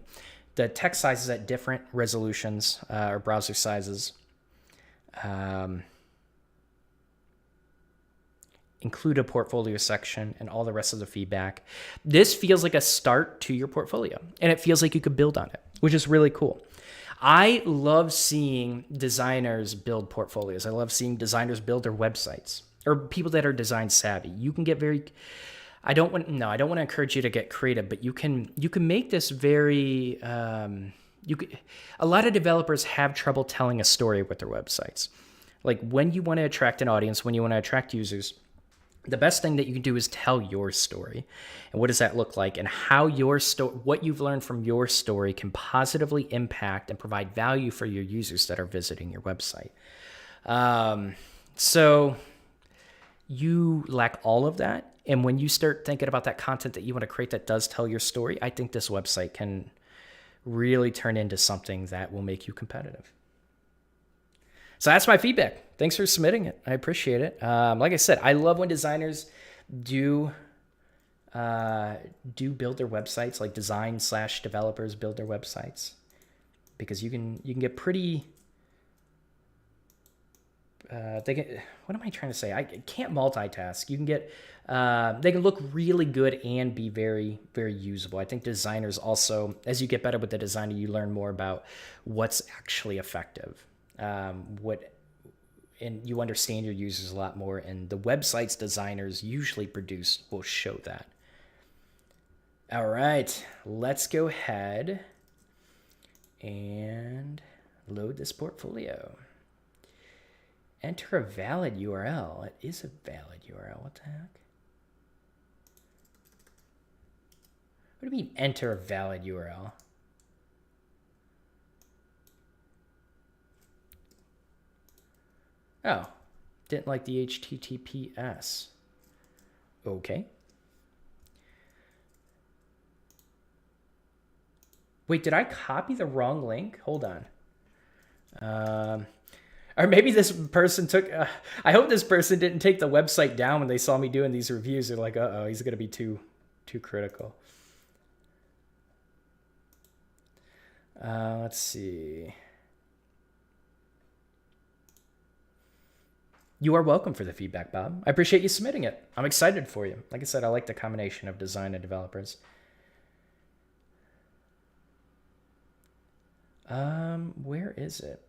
the text sizes at different resolutions or browser sizes. Include a portfolio section and all the rest of the feedback. This feels like a start to your portfolio, and it feels like you could build on it, which is really cool. I love seeing designers build portfolios. I love seeing designers build their websites, or people that are design savvy. You can get very, I don't want to encourage you to get creative, but you can make this very, a lot of developers have trouble telling a story with their websites. Like when you want to attract an audience, when you want to attract users, the best thing that you can do is tell your story. And what does that look like? And how your what you've learned from your story can positively impact and provide value for your users that are visiting your website. So you lack all of that. And when you start thinking about that content that you want to create that does tell your story, I think this website can really turn into something that will make you competitive. So that's my feedback. Thanks for submitting it. I appreciate it. Like I said, I love when designers do build their websites, like design/developers build their websites, because you can get pretty. What am I trying to say? I can't multitask. You can get. They can look really good and be very, very usable. I think designers also, as you get better with the designer, you learn more about what's actually effective. And you understand your users a lot more, and the websites designers usually produce will show that. All right, let's go ahead and load this portfolio. Enter a valid URL. It is a valid URL. What the heck? What do you mean enter a valid URL? Oh, didn't like the HTTPS. Okay. Wait, did I copy the wrong link? Hold on. Or maybe this person took, I hope this person didn't take the website down when they saw me doing these reviews. They're like, uh-oh, he's going to be too critical. Let's see. You are welcome for the feedback, Bob. I appreciate you submitting it. I'm excited for you. Like I said, I like the combination of design and developers. Where is it?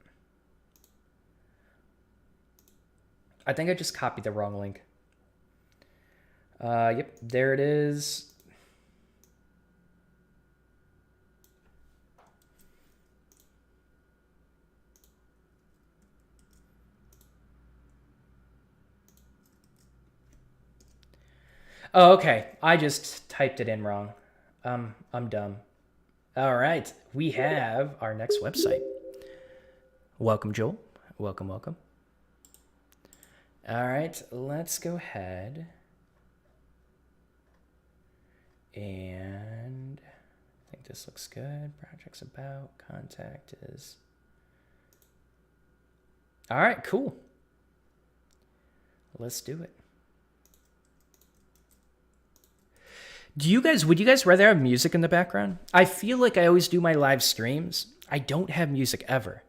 I think I just copied the wrong link. Yep, there it is. Oh, okay. I just typed it in wrong. I'm dumb. All right. We have our next website. Welcome, Joel. Welcome, welcome. All right. Let's go ahead. And I think this looks good. Projects about, contact is. All right, cool. Let's do it. Would you guys rather have music in the background? I feel like I always do my live streams. I don't have music ever,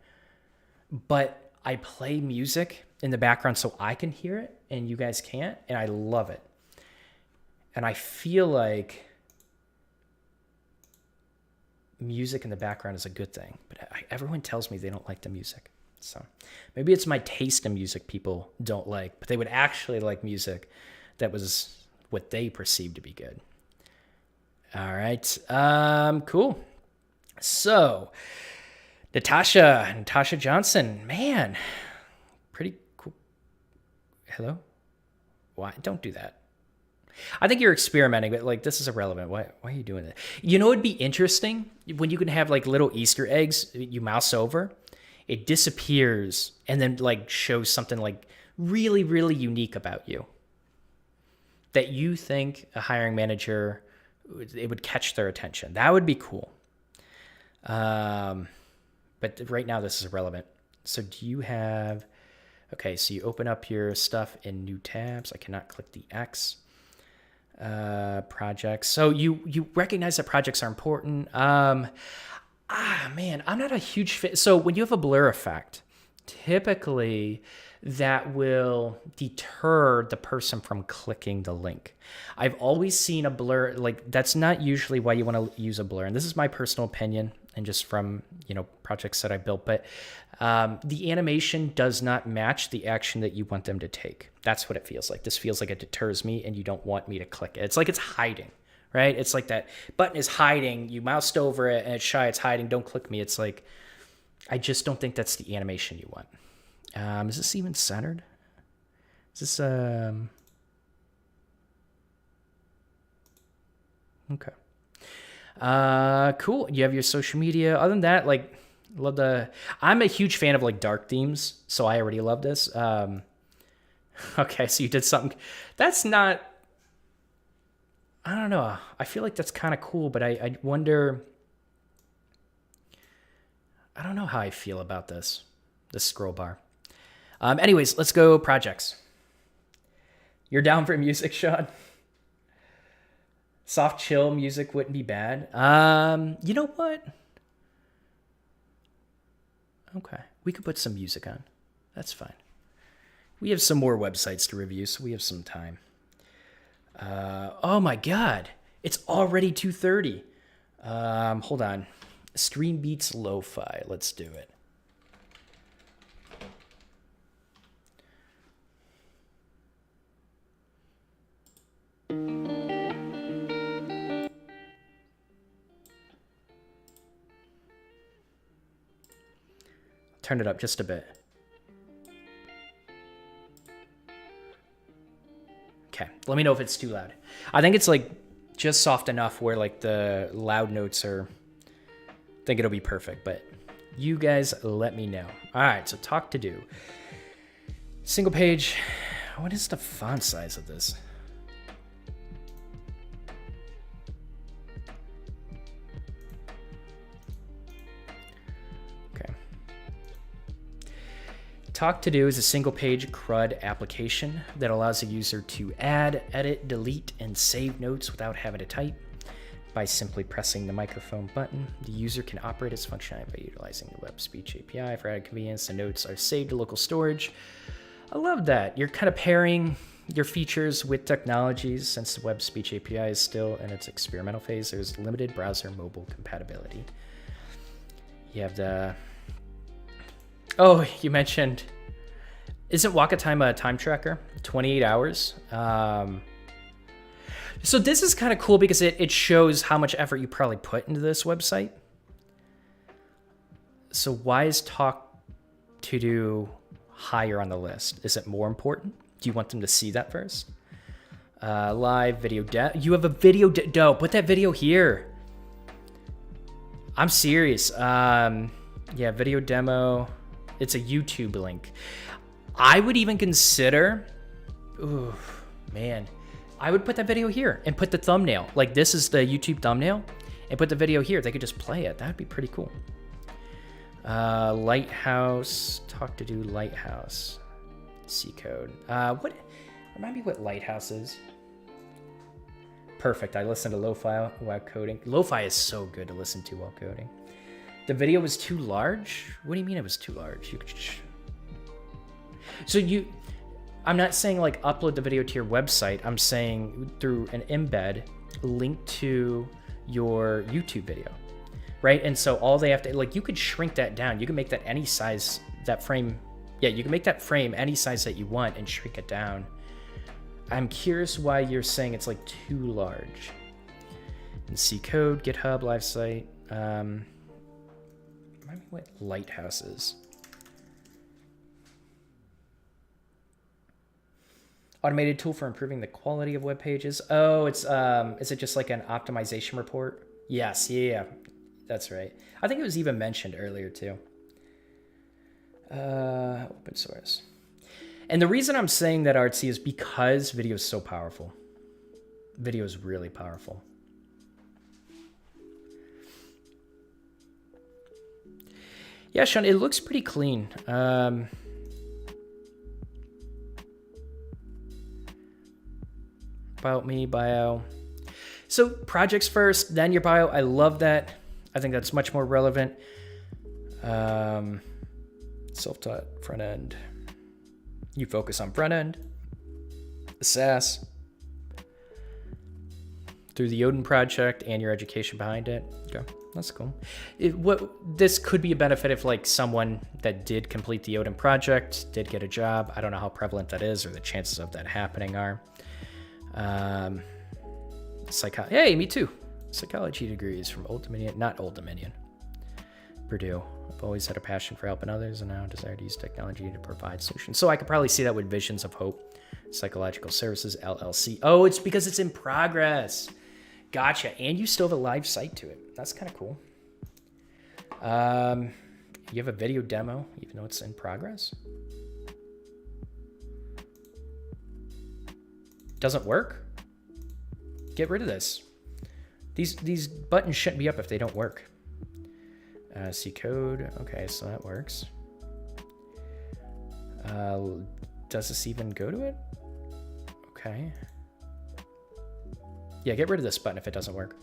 but I play music in the background so I can hear it and you guys can't, and I love it. And I feel like music in the background is a good thing, but everyone tells me they don't like the music. So maybe it's my taste in music people don't like, but they would actually like music that was what they perceived to be good. All right. Cool. So Natasha Johnson, man, pretty cool. Hello? Why? Don't do that. I think you're experimenting, but like, this is irrelevant. Why are you doing that? You know, it'd be interesting when you can have like little Easter eggs, you mouse over, it disappears and then like shows something like really, really unique about you that you think a hiring manager, it would catch their attention. That would be cool. But right now this is irrelevant. So do you have, okay, so you open up your stuff in new tabs. I cannot click the X. Projects. So you recognize that projects are important. Man, I'm not a huge fan. So when you have a blur effect, typically that will deter the person from clicking the link. I've always seen a blur, like that's not usually why you want to use a blur. And this is my personal opinion and just from, projects that I built, but the animation does not match the action that you want them to take. That's what it feels like. This feels like it deters me and you don't want me to click it. It's like it's hiding, right? It's like that button is hiding. You moused over it and it's shy, it's hiding. Don't click me. It's like, I just don't think that's the animation you want. Is this even centered? Is this, okay. Cool. You have your social media. Other than that, like, I'm a huge fan of like dark themes, so I already love this. Okay, so you did something. That's not, I don't know. I feel like that's kind of cool, but I wonder, I don't know how I feel about this scroll bar. Anyways, let's go projects. You're down for music, Sean? Soft, chill music wouldn't be bad. You know what? Okay, we could put some music on. That's fine. We have some more websites to review, so we have some time. Oh my God, it's already 2:30. Hold on. Stream Beats Lo-Fi. Let's do it. Turn it up just a bit. Okay, let me know if it's too loud. I think it's like just soft enough where like the loud notes are, I think it'll be perfect, but you guys let me know. All right, so talk to do. Single page. What is the font size of this? Talk to Do is a single page CRUD application that allows a user to add, edit, delete, and save notes without having to type. by simply pressing the microphone button. The user can operate its functionality by utilizing the web speech API. For added convenience, the notes are saved to local storage. I love that. You're kind of pairing your features with technologies. Since the web speech API is still in its experimental phase, there's limited browser mobile compatibility. You have the... Oh, you mentioned... Isn't Waka Time a time tracker? 28 hours. So this is kind of cool because it shows how much effort you probably put into this website. So why is Talk to Do higher on the list? Is it more important? Do you want them to see that first? Live video you have a video no, put that video here. I'm serious. Yeah, video demo. It's a YouTube link. I would even consider, ooh, man, I would put that video here and put the thumbnail. Like this is the YouTube thumbnail and put the video here. They could just play it. That'd be pretty cool. Lighthouse, Talk to Do Lighthouse. C code. Remind me what Lighthouse is. Perfect. I listened to Lo-Fi while coding. Lo-Fi is so good to listen to while coding. The video was too large? What do you mean it was too large? You could I'm not saying like upload the video to your website. I'm saying through an embed, link to your YouTube video, right? And so all they have to, like, you could shrink that down. You can make that any size, that frame. Yeah, you can make that frame any size that you want and shrink it down. I'm curious why you're saying it's like too large. And C code, GitHub, live site. Remind me what Lighthouse is. Automated tool for improving the quality of web pages. Oh, it's is it just like an optimization report? Yes, yeah, that's right. I think it was even mentioned earlier too. Open source. And the reason I'm saying that, Artsy, is because video is so powerful. Video is really powerful. Yeah, Sean, it looks pretty clean. About me, bio. So projects first, then your bio. I love that. I think that's much more relevant. Self-taught front end. You focus on front end. SaaS. Through the Odin project and your education behind it. Okay, that's cool. This could be a benefit if like someone that did complete the Odin project did get a job. I don't know how prevalent that is or the chances of that happening are. Hey, me too. Psychology degrees from Old Dominion, not Old Dominion, Purdue. I've always had a passion for helping others and now desire to use technology to provide solutions. So I could probably see that with Visions of Hope, Psychological Services, LLC. Oh, it's because it's in progress. Gotcha. And you still have a live site to it. That's kind of cool. You have a video demo, even though it's in progress. Doesn't work? Get rid of this. These buttons shouldn't be up if they don't work. C code. Okay, so that works. Does this even go to it? Okay. Yeah, get rid of this button if it doesn't work.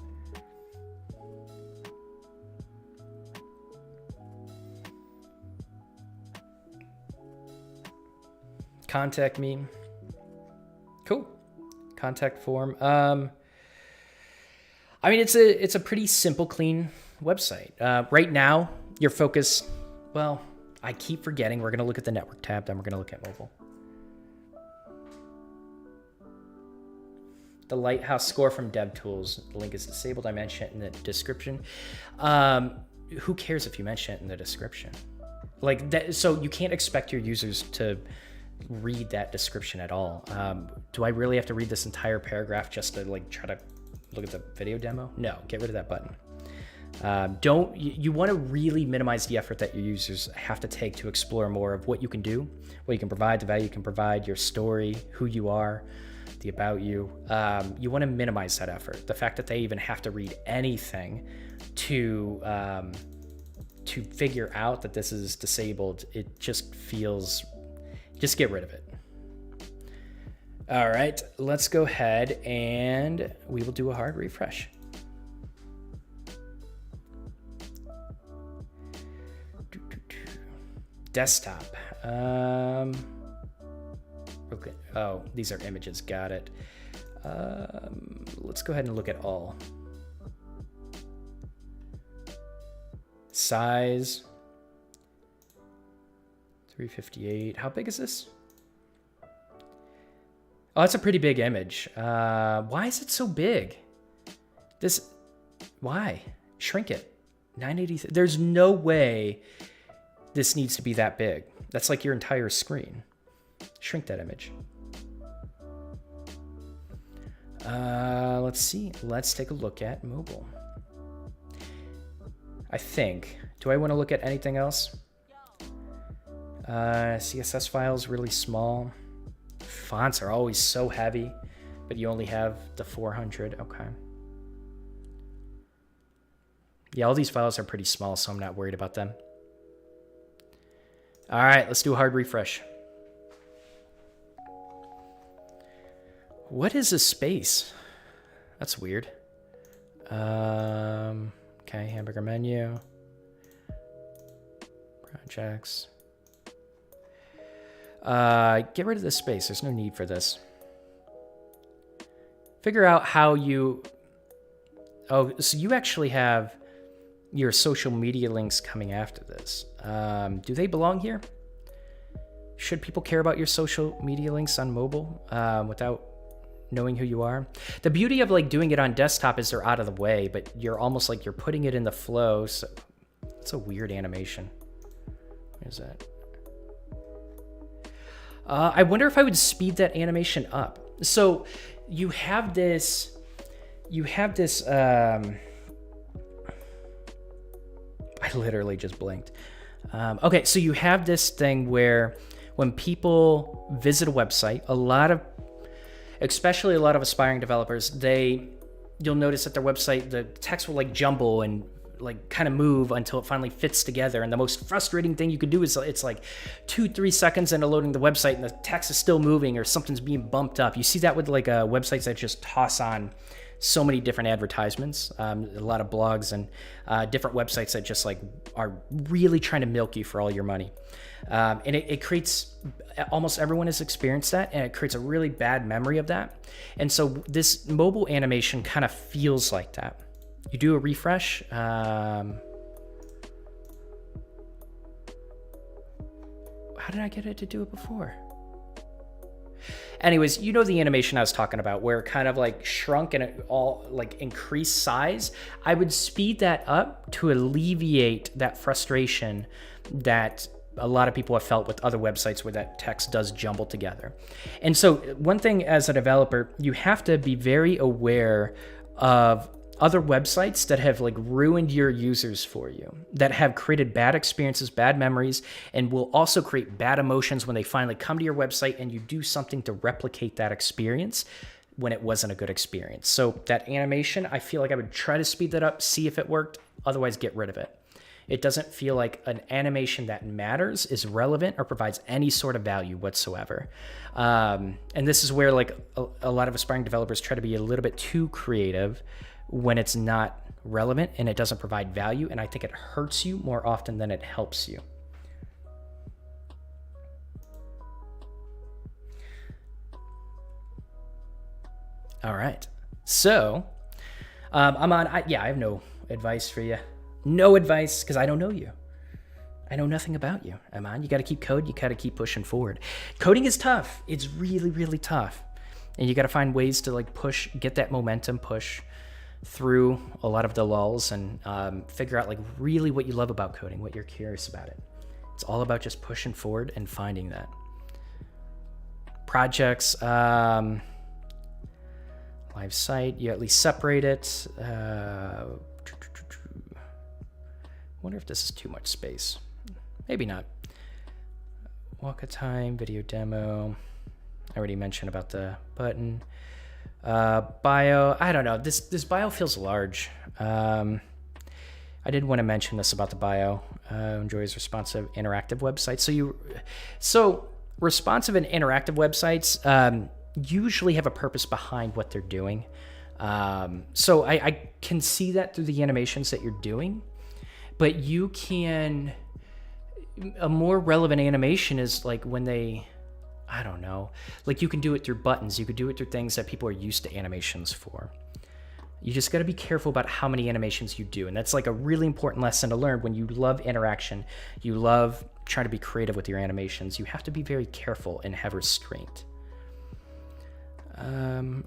Contact me. Cool. Contact form. I mean, it's a pretty simple, clean website. Right now, your focus, well, I keep forgetting. We're going to look at the network tab, then we're going to look at mobile. The Lighthouse score from DevTools. The link is disabled. I mentioned it in the description. Who cares if you mention it in the description? Like that, so you can't expect your users to read that description at all. Do I really have to read this entire paragraph just to like try to look at the video demo? No, get rid of that button. You want to really minimize the effort that your users have to take to explore more of what you can do, what you can provide, the value you can provide, your story, who you are, the about you. You want to minimize that effort. The fact that they even have to read anything to figure out that this is disabled, it just feels, just get rid of it. All right, let's go ahead and we will do a hard refresh. desktop. Okay. Oh, these are images. Got it. Let's go ahead and look at all. Size 358. How big is this? Oh, that's a pretty big image. Why is it so big? Why? Shrink it. 980. There's no way this needs to be that big. That's like your entire screen. Shrink that image. Let's see. Let's take a look at mobile. I think. Do I want to look at anything else? CSS files really small. Fonts are always so heavy, but you only have the 400. Okay. Yeah, all these files are pretty small, so I'm not worried about them. All right, let's do a hard refresh. What is a space? That's weird. Okay, hamburger menu. Projects. Get rid of this space. There's no need for this. Figure out how you... Oh, so you actually have your social media links coming after this. Do they belong here? Should people care about your social media links on mobile without knowing who you are? The beauty of like doing it on desktop is they're out of the way, but you're almost like you're putting it in the flow. So it's a weird animation. What is that? I wonder if I would speed that animation up. So you have this, I literally just blinked. Okay, so you have this thing where when people visit a website, especially a lot of aspiring developers, you'll notice that their website, the text will like jumble and like kind of move until it finally fits together. And the most frustrating thing you could do is it's like 2-3 seconds into loading the website and the text is still moving or something's being bumped up. You see that with like websites that just toss on so many different advertisements, a lot of blogs and different websites that just like are really trying to milk you for all your money. And it creates, almost everyone has experienced that, and it creates a really bad memory of that. And so this mobile animation kind of feels like that. You do a refresh. How did I get it to do it before? Anyways, you know the animation I was talking about where it kind of like shrunk and it all like increased size. I would speed that up to alleviate that frustration that a lot of people have felt with other websites where that text does jumble together. And so one thing as a developer, you have to be very aware of other websites that have like ruined your users for you, that have created bad experiences, bad memories, and will also create bad emotions when they finally come to your website and you do something to replicate that experience when it wasn't a good experience. So that animation, I feel like I would try to speed that up, see if it worked, otherwise get rid of it. It doesn't feel like an animation that matters, is relevant, or provides any sort of value whatsoever. And this is where like a lot of aspiring developers try to be a little bit too creative when it's not relevant and it doesn't provide value. And I think it hurts you more often than it helps you. All right. So I have no advice for you. No advice, because I don't know you. I know nothing about you, Aman. You got to keep code. You got to keep pushing forward. Coding is tough. It's really, really tough. And you got to find ways to like get that momentum, push through a lot of the lulls, and figure out like really what you love about coding, what you're curious about it. It's all about just pushing forward and finding that. Projects, live site, you at least separate it. Wonder if this is too much space. Maybe not. Walk a time, video demo. I already mentioned about the button. Bio, I don't know. This bio feels large. I did want to mention this about the bio. Enjoys responsive interactive websites. So responsive and interactive websites usually have a purpose behind what they're doing. So I can see that through the animations that you're doing, but you can a more relevant animation is like when they, I don't know, like you can do it through buttons. You could do it through things that people are used to animations for. You just got to be careful about how many animations you do. And that's like a really important lesson to learn when you love interaction. You love trying to be creative with your animations. You have to be very careful and have restraint.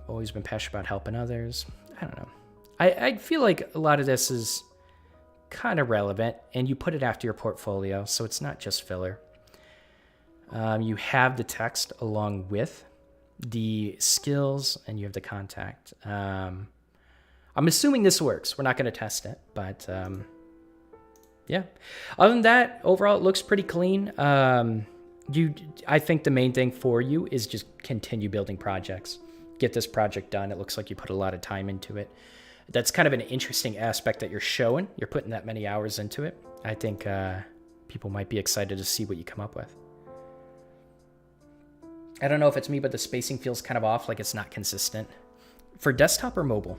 Always been passionate about helping others. I don't know. I feel like a lot of this is kind of relevant, and you put it after your portfolio, so it's not just filler. You have the text along with the skills, and you have the contact. I'm assuming this works. We're not going to test it, but yeah. Other than that, overall, it looks pretty clean. I think the main thing for you is just continue building projects. Get this project done. It looks like you put a lot of time into it. That's kind of an interesting aspect that you're showing. You're putting that many hours into it. I think people might be excited to see what you come up with. I don't know if it's me, but the spacing feels kind of off, like it's not consistent. For desktop or mobile?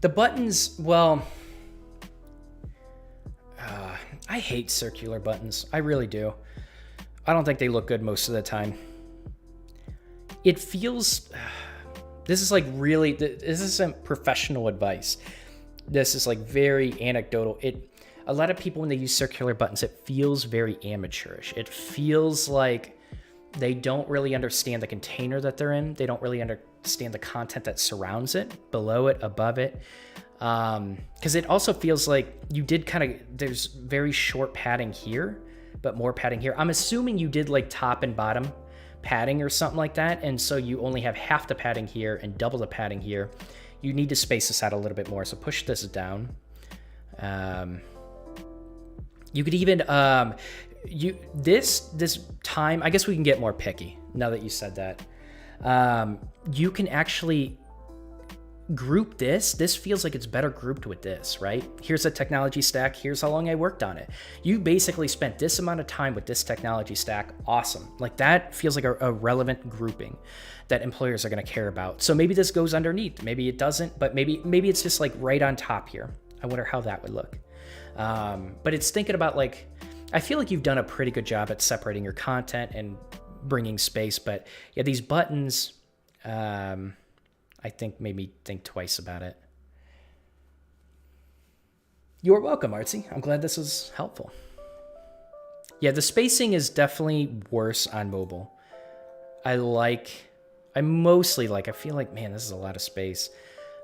The buttons, well, I hate circular buttons. I really do. I don't think they look good most of the time. It feels, this is like really, this isn't professional advice. This is like very anecdotal. A lot of people, when they use circular buttons, it feels very amateurish. It feels like they don't really understand the container that they're in. They don't really understand the content that surrounds it, below it, above it. Because it also feels like you did there's very short padding here, but more padding here. I'm assuming you did like top and bottom padding or something like that. And so you only have half the padding here and double the padding here. You need to space this out a little bit more. So push this down. You could even, this time, I guess we can get more picky now that you said that. You can actually group this. This feels like it's better grouped with this, right? Here's a technology stack. Here's how long I worked on it. You basically spent this amount of time with this technology stack. Awesome. Like that feels like a relevant grouping that employers are going to care about. So maybe this goes underneath. Maybe it doesn't, but maybe it's just like right on top here. I wonder how that would look. But it's thinking about like, I feel like you've done a pretty good job at separating your content and bringing space, but yeah, these buttons, I think made me think twice about it. You're welcome, Artsy. I'm glad this was helpful. Yeah, the spacing is definitely worse on mobile. I feel like, man, this is a lot of space.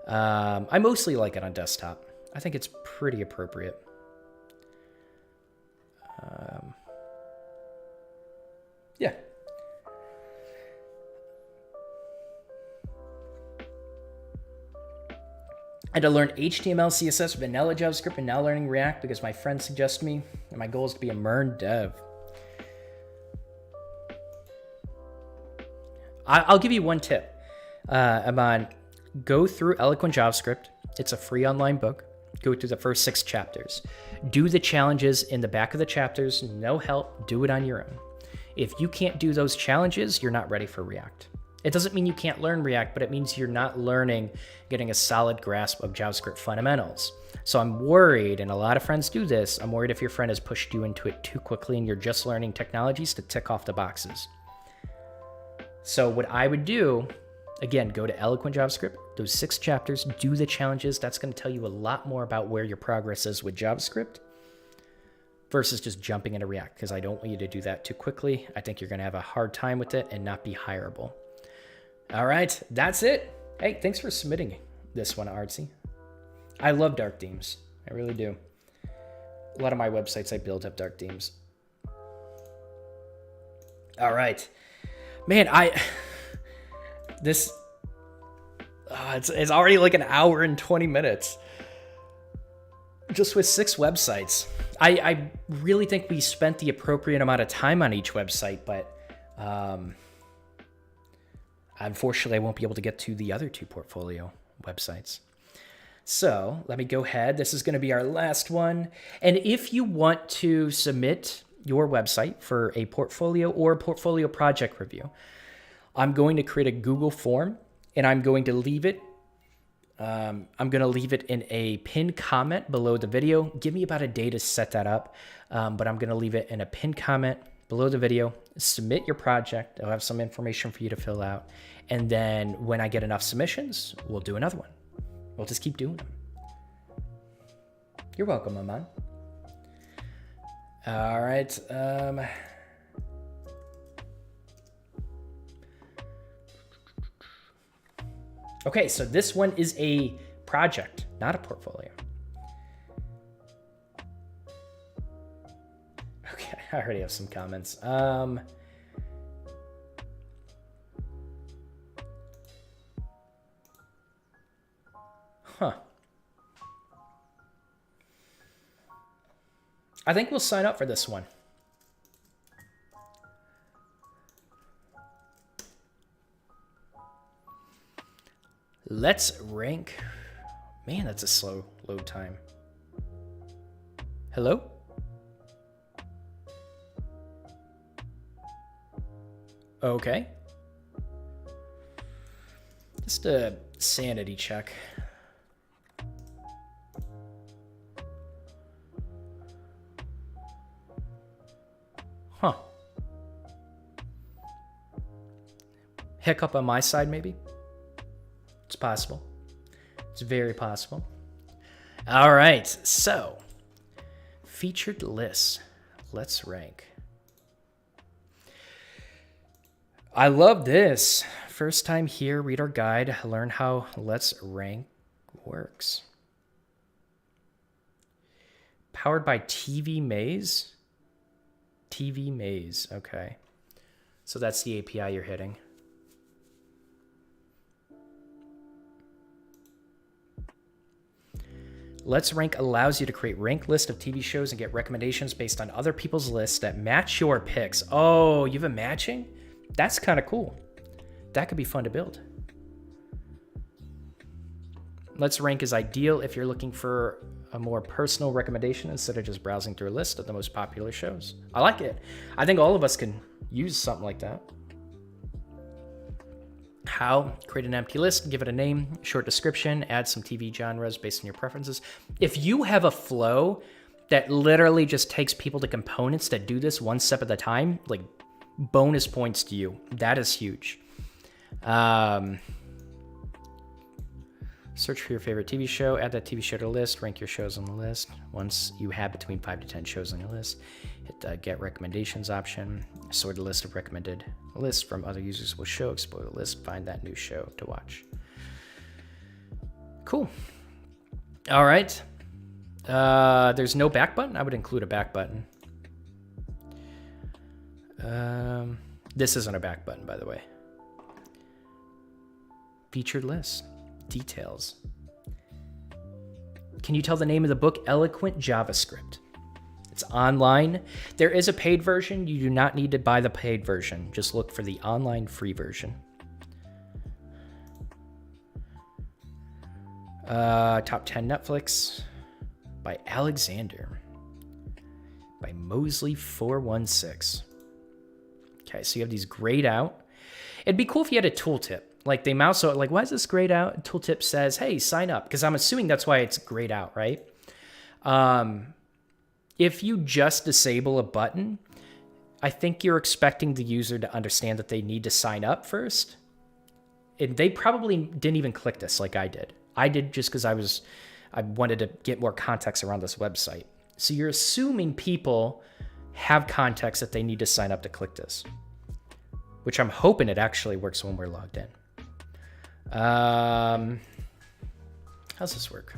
I mostly like it on desktop. I think it's pretty appropriate. Yeah. I had to learn HTML, CSS, vanilla JavaScript, and now learning React because my friend suggested me, and my goal is to be a MERN dev. I'll give you one tip. Aman, go through Eloquent JavaScript. It's a free online book. Go through the first 6 chapters. Do the challenges in the back of the chapters. No help. Do it on your own. If you can't do those challenges, you're not ready for React. It doesn't mean you can't learn React, but it means you're not getting a solid grasp of JavaScript fundamentals. So I'm worried, and a lot of friends do this, I'm worried if your friend has pushed you into it too quickly and you're just learning technologies to tick off the boxes. So what I would do, again, go to Eloquent JavaScript, those 6 chapters, do the challenges. That's going to tell you a lot more about where your progress is with JavaScript versus just jumping into React, because I don't want you to do that too quickly. I think you're going to have a hard time with it and not be hireable. All right, that's it. Hey, thanks for submitting this one, Artsy. I love dark themes. I really do. A lot of my websites I build have dark themes. All right. Man, it's already like an hour and 20 minutes. Just with 6 websites. I really think we spent the appropriate amount of time on each website, but unfortunately, I won't be able to get to the other 2 portfolio websites. So let me go ahead. This is going to be our last one. And if you want to submit your website for a portfolio or a portfolio project review, I'm going to create a Google form, and I'm going to leave it I'm going to leave it in a pinned comment below the video. Give me about a day to set that up, but I'm going to leave it in a pinned comment below the video. Submit your project. I'll have some information for you to fill out. And then when I get enough submissions, we'll do another one. We'll just keep doing them. You're welcome, Aman. All right. Okay, so this one is a project, not a portfolio. Okay, I already have some comments. I think we'll sign up for this one. Let's rank. Man, that's a slow load time. Hello? Okay. Just a sanity check. Huh. Hiccup on my side, maybe? It's possible. It's very possible. All right, so featured lists. Let's rank. I love this. First time here, read our guide, learn how Let's Rank works. Powered by TV Maze. TV Maze, okay. So that's the API you're hitting. Let's Rank allows you to create ranked list of TV shows and get recommendations based on other people's lists that match your picks. Oh, you have a matching? That's kind of cool. That could be fun to build. Let's Rank is ideal if you're looking for a more personal recommendation instead of just browsing through a list of the most popular shows. I like it. I think all of us can use something like that. How? Create an empty list, give it a name, short description, add some TV genres based on your preferences. If you have a flow that literally just takes people to components that do this one step at a time, like bonus points to you. That is huge. Search for your favorite TV show, add that TV show to the list, rank your shows on the list. Once you have between 5 to 10 shows on your list, hit the Get Recommendations option. Sort a list of recommended lists from other users will show. Explore the list, find that new show to watch. Cool. All right. There's no back button. I would include a back button. This isn't a back button, by the way. Featured list. Details. Can you tell the name of the book? Eloquent JavaScript. It's online. There is a paid version. You do not need to buy the paid version. Just look for the online free version. Top 10 Netflix by Alexander. By Mosley416. Okay, so you have these grayed out. It'd be cool if you had a tooltip. Like they mouse out, like, why is this grayed out? Tooltip says, hey, sign up. Because I'm assuming that's why it's grayed out, right? If you just disable a button, I think you're expecting the user to understand that they need to sign up first. And they probably didn't even click this like I did. I did just because I wanted to get more context around this website. So you're assuming people have context that they need to sign up to click this, which I'm hoping it actually works when we're logged in. How's this work?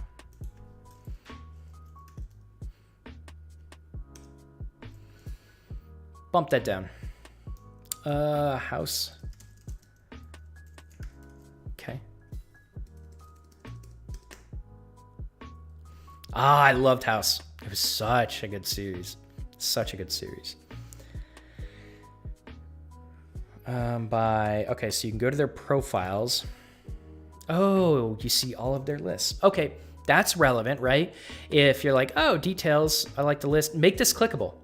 Bump that down. House. Okay. I loved House. It was such a good series. Such a good series. Okay, so you can go to their profiles. Oh, you see all of their lists. Okay, that's relevant, right? If you're like, oh, details, I like the list, make this clickable.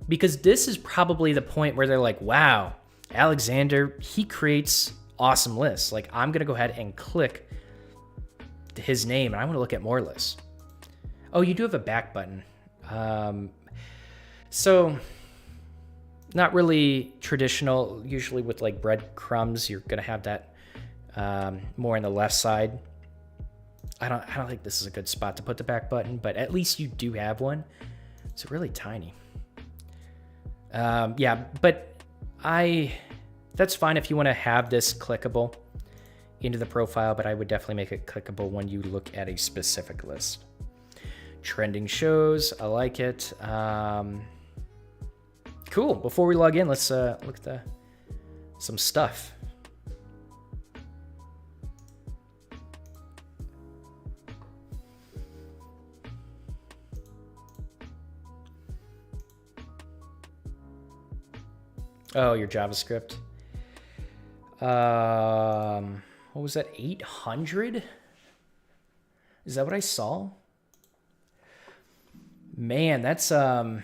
Because this is probably the point where they're like, wow, Alexander, he creates awesome lists. Like, I'm going to go ahead and click his name, and I want to look at more lists. Oh, you do have a back button. So not really traditional. Usually with like breadcrumbs, you're gonna have that more on the left side. I don't think this is a good spot to put the back button, but at least you do have one. It's really tiny. Yeah, but that's fine if you want to have this clickable into the profile, but I would definitely make it clickable when you look at a specific list. Trending shows, I like it. Cool. Before we log in, let's look at some stuff. Oh, your JavaScript. What was that? 800? Is that what I saw? Man, that's I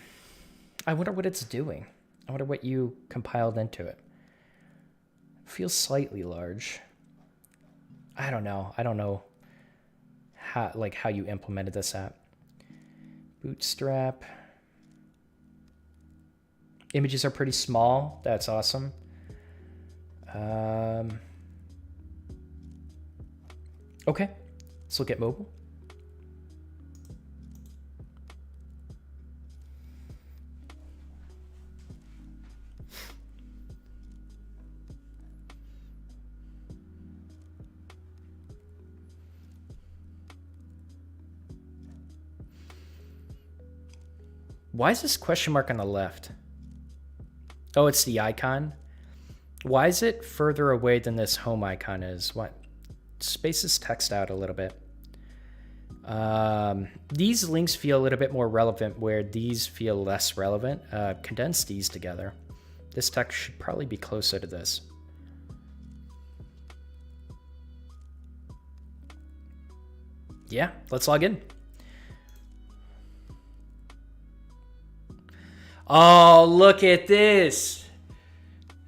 wonder what it's doing. I wonder what you compiled into it. Feels slightly large. I don't know. I don't know how you implemented this app. Bootstrap. Images are pretty small. That's awesome. Okay, let's look at mobile. Why is this question mark on the left? Oh, it's the icon. Why is it further away than this home icon is? What? Space this text out a little bit. These links feel a little bit more relevant where these feel less relevant. Condense these together. This text should probably be closer to this. Yeah, let's log in. Oh, look at this.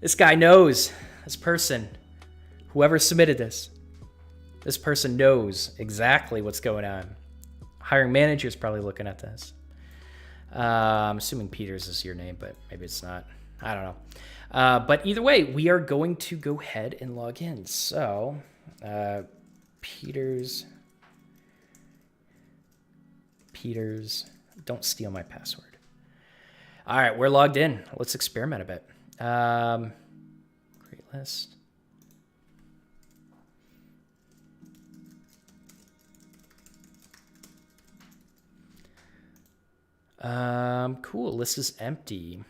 This guy knows. This person, whoever submitted this person knows exactly what's going on. Hiring manager is probably looking at this. I'm assuming Peters is your name, but maybe it's not. I don't know. But either way, we are going to go ahead and log in. So, Peters, don't steal my password. All right, we're logged in. Let's experiment a bit. Create list. Cool. List is empty.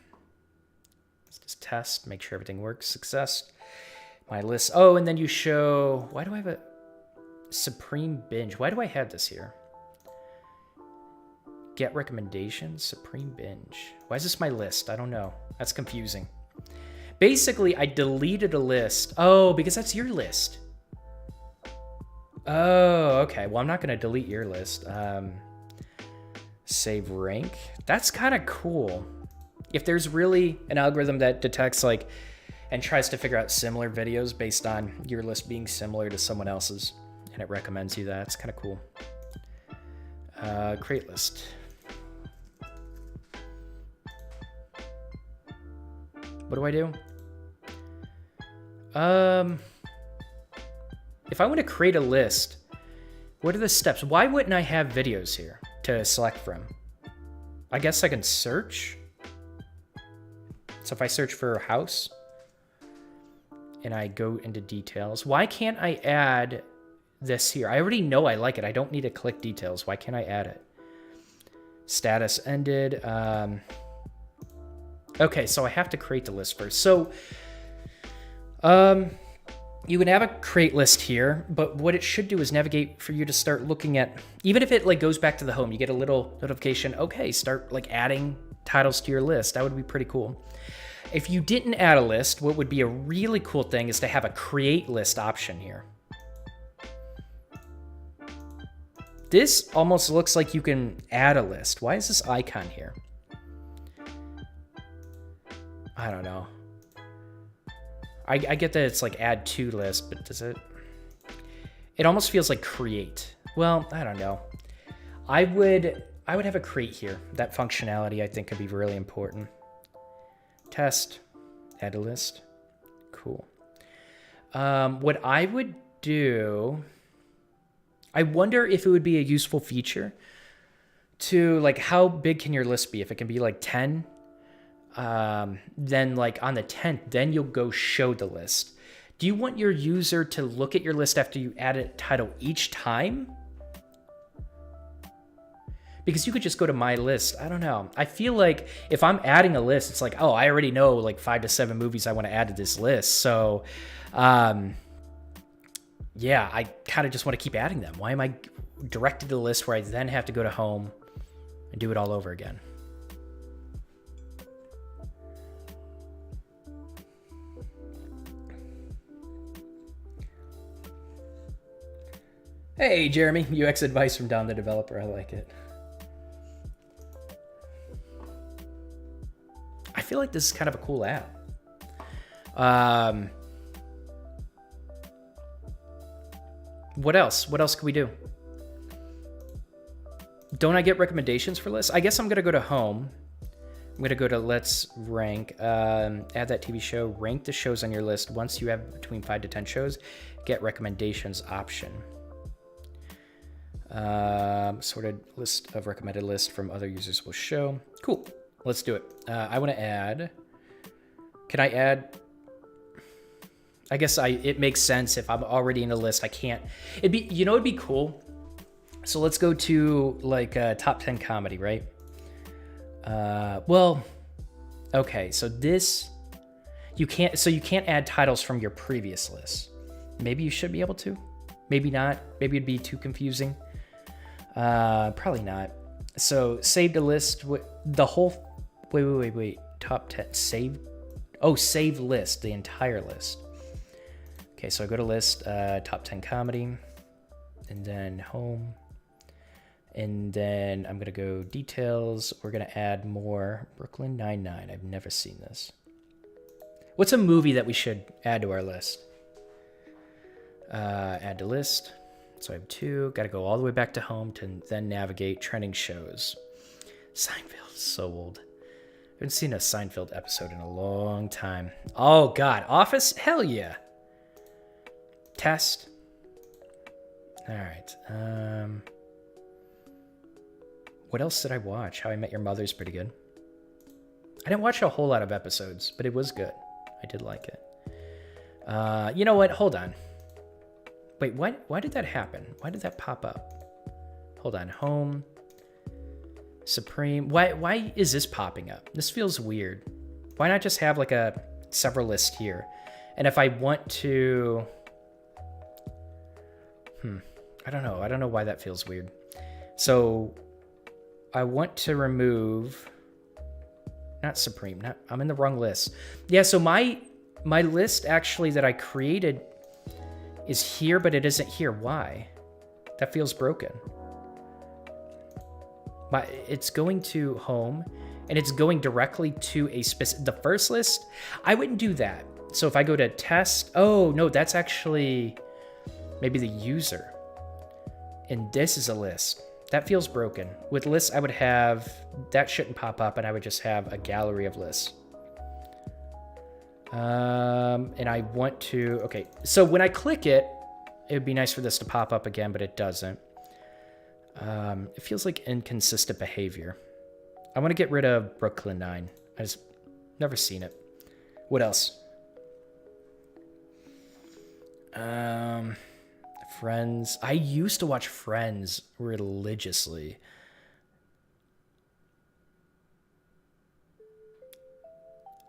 Let's just test, make sure everything works. Success. My list. Oh, and then you show. Why do I have a Supreme Binge? Why do I have this here? Get recommendations, Supreme Binge. Why is this my list? I don't know. That's confusing. Basically, I deleted a list. Oh, because that's your list. Oh, okay. Well, I'm not going to delete your list. Save rank. That's kind of cool. If there's really an algorithm that detects like and tries to figure out similar videos based on your list being similar to someone else's, and it recommends you that, it's kind of cool. Create list. What do I do? If I want to create a list, what are the steps? Why wouldn't I have videos here to select from? I guess I can search. So if I search for a house and I go into details, why can't I add this here? I already know I like it. I don't need to click details. Why can't I add it? Status ended. Okay, so I have to create the list first. So you can have a create list here, but what it should do is navigate for you to start looking at, even if it like goes back to the home, you get a little notification, okay, start like adding titles to your list. That would be pretty cool. If you didn't add a list, what would be a really cool thing is to have a create list option here. This almost looks like you can add a list. Why is this icon here? I don't know. I get that it's like add to list, but does it? It almost feels like create. Well, I don't know. I would have a crate here. That functionality I think could be really important. Test, add a list. Cool. What I would do, I wonder if it would be a useful feature to like how big can your list be? If it can be like 10, then like on the 10th, then you'll go show the list. Do you want your user to look at your list after you add a title each time? Because you could just go to my list. I don't know. I feel like if I'm adding a list, it's like, oh, I already know like 5 to 7 movies I want to add to this list. So, yeah, I kind of just want to keep adding them. Why am I directed to the list where I then have to go to home and do it all over again? Hey, Jeremy, UX advice from Down the Developer. I like it. I feel like this is kind of a cool app. What else? What else can we do? Don't I get recommendations for lists? I guess I'm going to go to home. I'm going to go to let's rank, add that TV show, rank the shows on your list. Once you have between 5 to 10 shows, get recommendations option. Sorted list of recommended list from other users will show. Cool. Let's do it. I want to add. Can I add? I guess it makes sense if I'm already in a list. I can't. It'd be cool. So let's go to like top 10 comedy, right? Well, okay. So you can't add titles from your previous list. Maybe you should be able to. Maybe not. Maybe it'd be too confusing. Probably not. So saved a list. The whole. Wait. Top 10. Save. Oh, save list. The entire list. Okay, so I go to list, top 10 comedy, and then home. And then I'm going to go details. We're going to add more. Brooklyn Nine-Nine. I've never seen this. What's a movie that we should add to our list? Add to list. So I have 2. Got to go all the way back to home to then navigate trending shows. Seinfeld, so old. I haven't seen a Seinfeld episode in a long time. Oh, God. Office? Hell yeah. Test. All right. What else did I watch? How I Met Your Mother's pretty good. I didn't watch a whole lot of episodes, but it was good. I did like it. You know what? Hold on. Wait, why did that happen? Why did that pop up? Hold on. Home. Supreme. Why is this popping up? This feels weird. Why not just have like a several list here? And if I want to... I don't know. I don't know why that feels weird. So I want to remove... Not Supreme. I'm in the wrong list. Yeah, so my list actually that I created is here, but it isn't here. Why? That feels broken. It's going to home, and it's going directly to a specific... The first list, I wouldn't do that. So if I go to test... Oh, no, that's actually maybe the user. And this is a list. That feels broken. With lists, I would have... That shouldn't pop up, and I would just have a gallery of lists. And I want to... Okay, so when I click it, it would be nice for this to pop up again, but it doesn't. It feels like inconsistent behavior. I want to get rid of Brooklyn Nine. I just never seen it. What else? Friends. I used to watch Friends religiously.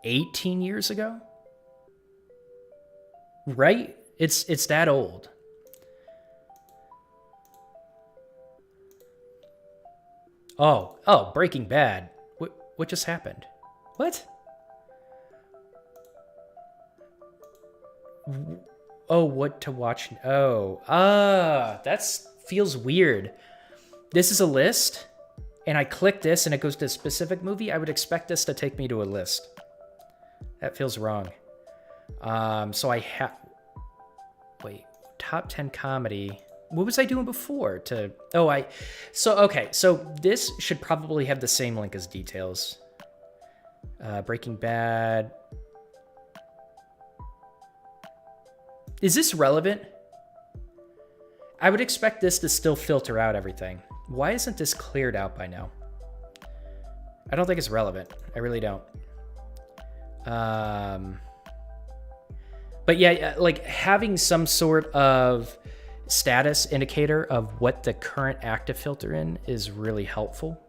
$18 years ago? Right? It's that old. Oh, Breaking Bad. What just happened? What? Oh, what to watch? Oh, that feels weird. This is a list, and I click this, and it goes to a specific movie. I would expect this to take me to a list. That feels wrong. So I have... Wait, top 10 comedy. what was I doing before to, okay. So this should probably have the same link as details. Breaking Bad. Is this relevant? I would expect this to still filter out everything. Why isn't this cleared out by now? I don't think it's relevant. I really don't. But yeah, like having some sort of status indicator of what the current active filter in is really helpful.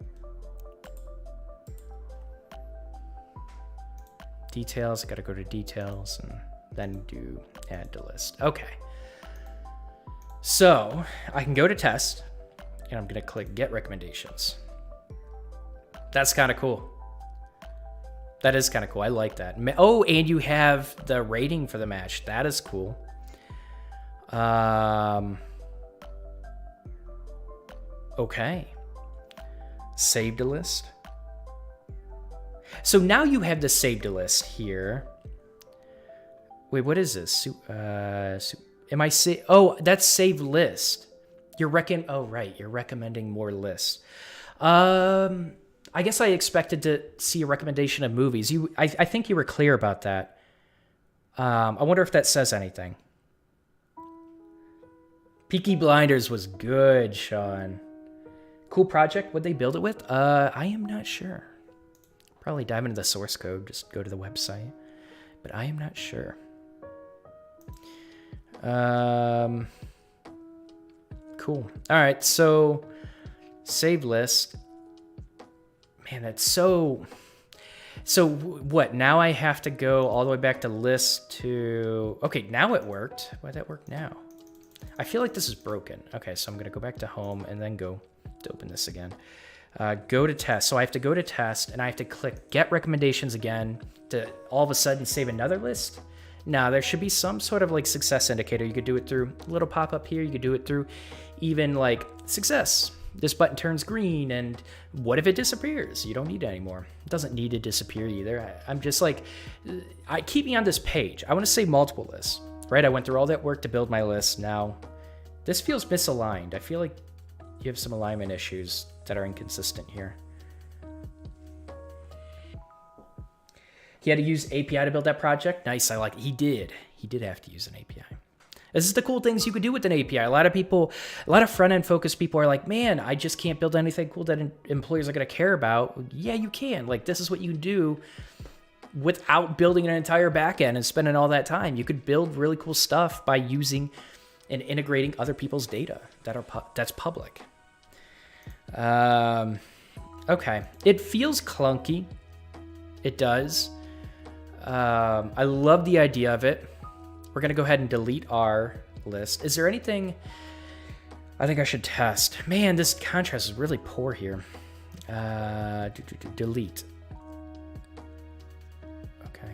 Details, I gotta go to details and then do add to list. Okay. So I can go to test and I'm gonna click get recommendations. That's kind of cool. That is kind of cool. I like that. Oh, and you have the rating for the match. That is cool. Okay. Save to list. So now you have the save to list here. Wait, what is this? Am I oh, that's save list. You're you're recommending more lists. I guess I expected to see a recommendation of movies. I think you were clear about that. I wonder if that says anything. Peaky Blinders was good, Sean. Cool project. What'd they build it with? I am not sure. Probably dive into the source code. Just go to the website. But I am not sure. Cool. All right, so save list. Man, that's so what? Now I have to go all the way back to list to... Okay, now it worked. Why'd that work now? I feel like this is broken. Okay, so I'm going to go back to home and then go to open this again. Go to test. So I have to go to test and I have to click get recommendations again to all of a sudden save another list. Now there should be some sort of like success indicator. You could do it through a little pop-up here. You could do it through even like success. This button turns green, and what if it disappears? You don't need it anymore. It doesn't need to disappear either. I'm just like, keep me on this page. I want to save multiple lists, right? I went through all that work to build my list. Now, this feels misaligned. I feel like you have some alignment issues that are inconsistent here. He had to use API to build that project. Nice, I like it. He did. He did have to use an API. This is the cool things you could do with an API. A lot of front-end focused people are like, man, I just can't build anything cool that employers are going to care about. Yeah, you can. Like, this is what you do without building an entire backend and spending all that time. You could build really cool stuff by using and integrating other people's data that's public. Okay. It feels clunky. It does. I love the idea of it. We're going to go ahead and delete our list. Is there anything I think I should test? Man, this contrast is really poor here. Delete. Okay.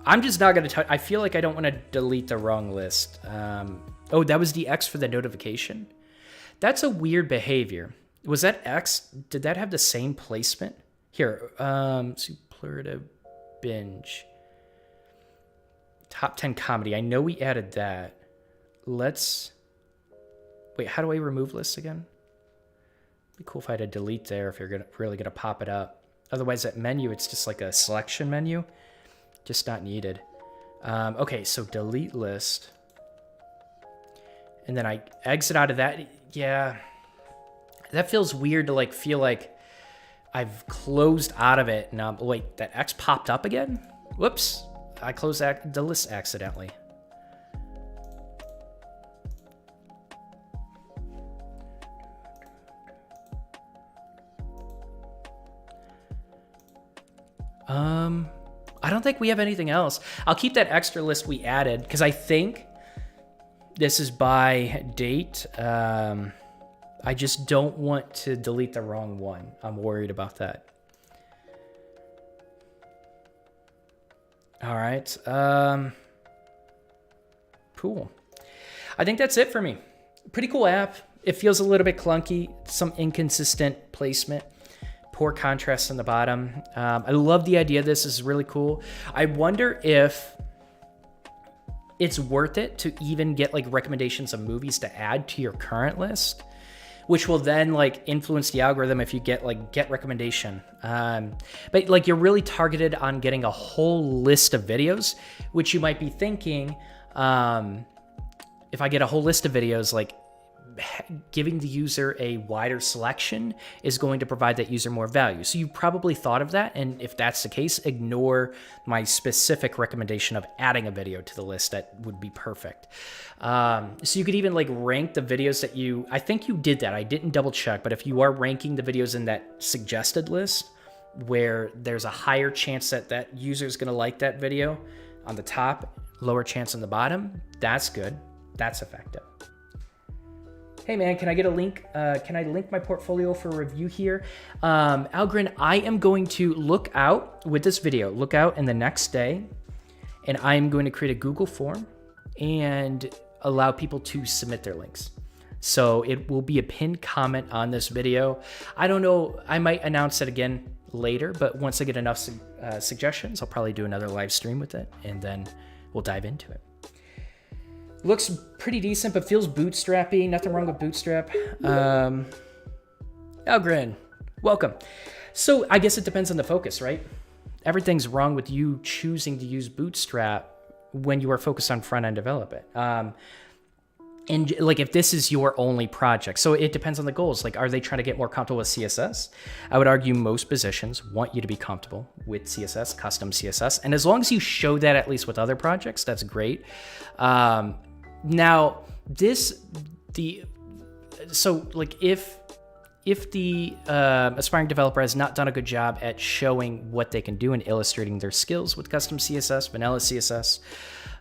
I'm just not going to touch. I feel like I don't want to delete the wrong list. Oh, that was the X for the notification? That's a weird behavior. Was that X? Did that have the same placement? Here, superlative binge. Top 10 comedy. I know we added that. Let's... Wait, how do I remove lists again? It'd be cool if I had to delete there if you're really gonna pop it up. Otherwise, that menu, it's just like a selection menu. Just not needed. Okay, so delete list. And then I exit out of that. Yeah. That feels weird to like feel like I've closed out of it. Now, wait, that X popped up again? Whoops. I closed the list accidentally. I don't think we have anything else. I'll keep that extra list we added because I think this is by date. I just don't want to delete the wrong one. I'm worried about that. All right. Cool. I think that's it for me. Pretty cool app. It feels a little bit clunky, some inconsistent placement, poor contrast in the bottom. I love the idea. This is really cool. I wonder if it's worth it to even get like recommendations of movies to add to your current list, which will then like influence the algorithm if you get recommendation. But like you're really targeted on getting a whole list of videos, which you might be thinking, if I get a whole list of videos, like giving the user a wider selection is going to provide that user more value. So you probably thought of that. And if that's the case, ignore my specific recommendation of adding a video to the list. That would be perfect. So you could even like rank the videos that I think you did that. I didn't double check, but if you are ranking the videos in that suggested list where there's a higher chance that that user is going to like that video on the top, lower chance on the bottom, that's good. That's effective. Hey man, can I get a link? Can I link my portfolio for review here? Algren, I am going to look out with this video, look out in the next day, and I'm going to create a Google form and allow people to submit their links. So it will be a pinned comment on this video. I don't know, I might announce it again later, but once I get enough suggestions, I'll probably do another live stream with it, and then we'll dive into it. Looks pretty decent, but feels bootstrappy. Nothing wrong with Bootstrap. Algren, welcome. So I guess it depends on the focus, right? Everything's wrong with you choosing to use Bootstrap when you are focused on front-end development. And like if this is your only project, so it depends on the goals. Like, are they trying to get more comfortable with CSS? I would argue most positions want you to be comfortable with CSS, custom CSS. And as long as you show that at least with other projects, that's great. Now, so like if the aspiring developer has not done a good job at showing what they can do and illustrating their skills with custom CSS, vanilla CSS,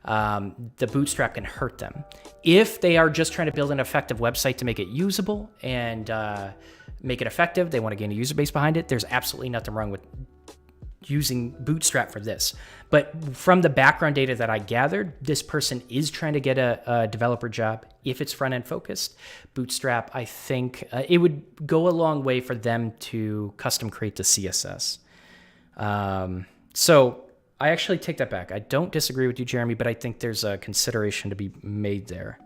the Bootstrap can hurt them. If they are just trying to build an effective website to make it usable and make it effective, they want to gain a user base behind it, there's absolutely nothing wrong with using Bootstrap for this. But from the background data that I gathered, this person is trying to get a developer job. If it's front-end focused, Bootstrap, I think it would go a long way for them to custom create the CSS. So I actually take that back. I don't disagree with you, Jeremy, but I think there's a consideration to be made there.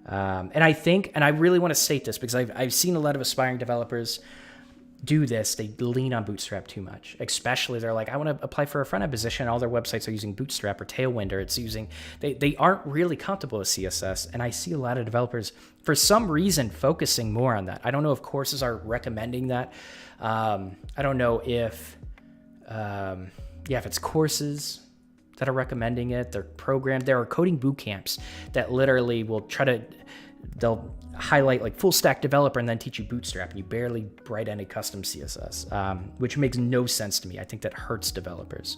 And I really want to state this because I've seen a lot of aspiring developers do this. They lean on Bootstrap too much, especially they're like, I want to apply for a front-end position. All their websites are using Bootstrap or Tailwind, or they aren't really comfortable with CSS. And I see a lot of developers, for some reason, focusing more on that. I don't know if courses are recommending that. I don't know if it's courses that are recommending it, they're programmed. There are coding boot camps that literally they'll highlight like full stack developer and then teach you Bootstrap, and you barely write any custom CSS, which makes no sense to me. I think that hurts developers.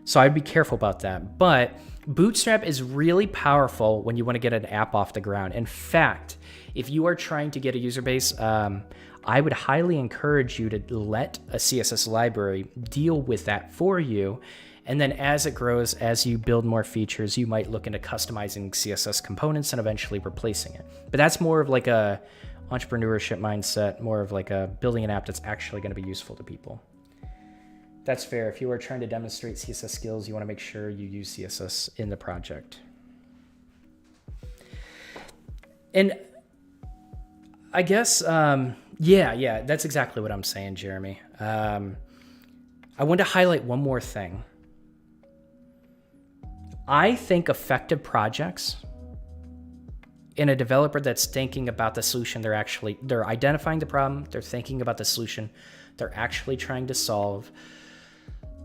So I'd be careful about that. But Bootstrap is really powerful when you want to get an app off the ground. In fact, if you are trying to get a user base, I would highly encourage you to let a CSS library deal with that for you. And then as it grows, as you build more features, you might look into customizing CSS components and eventually replacing it. But that's more of like a entrepreneurship mindset, more of like a building an app that's actually going to be useful to people. That's fair. If you are trying to demonstrate CSS skills, you want to make sure you use CSS in the project. And I guess, yeah, that's exactly what I'm saying, Jeremy. I want to highlight one more thing. I think effective projects in a developer that's thinking about the solution, they're identifying the problem, they're thinking about the solution, they're actually trying to solve.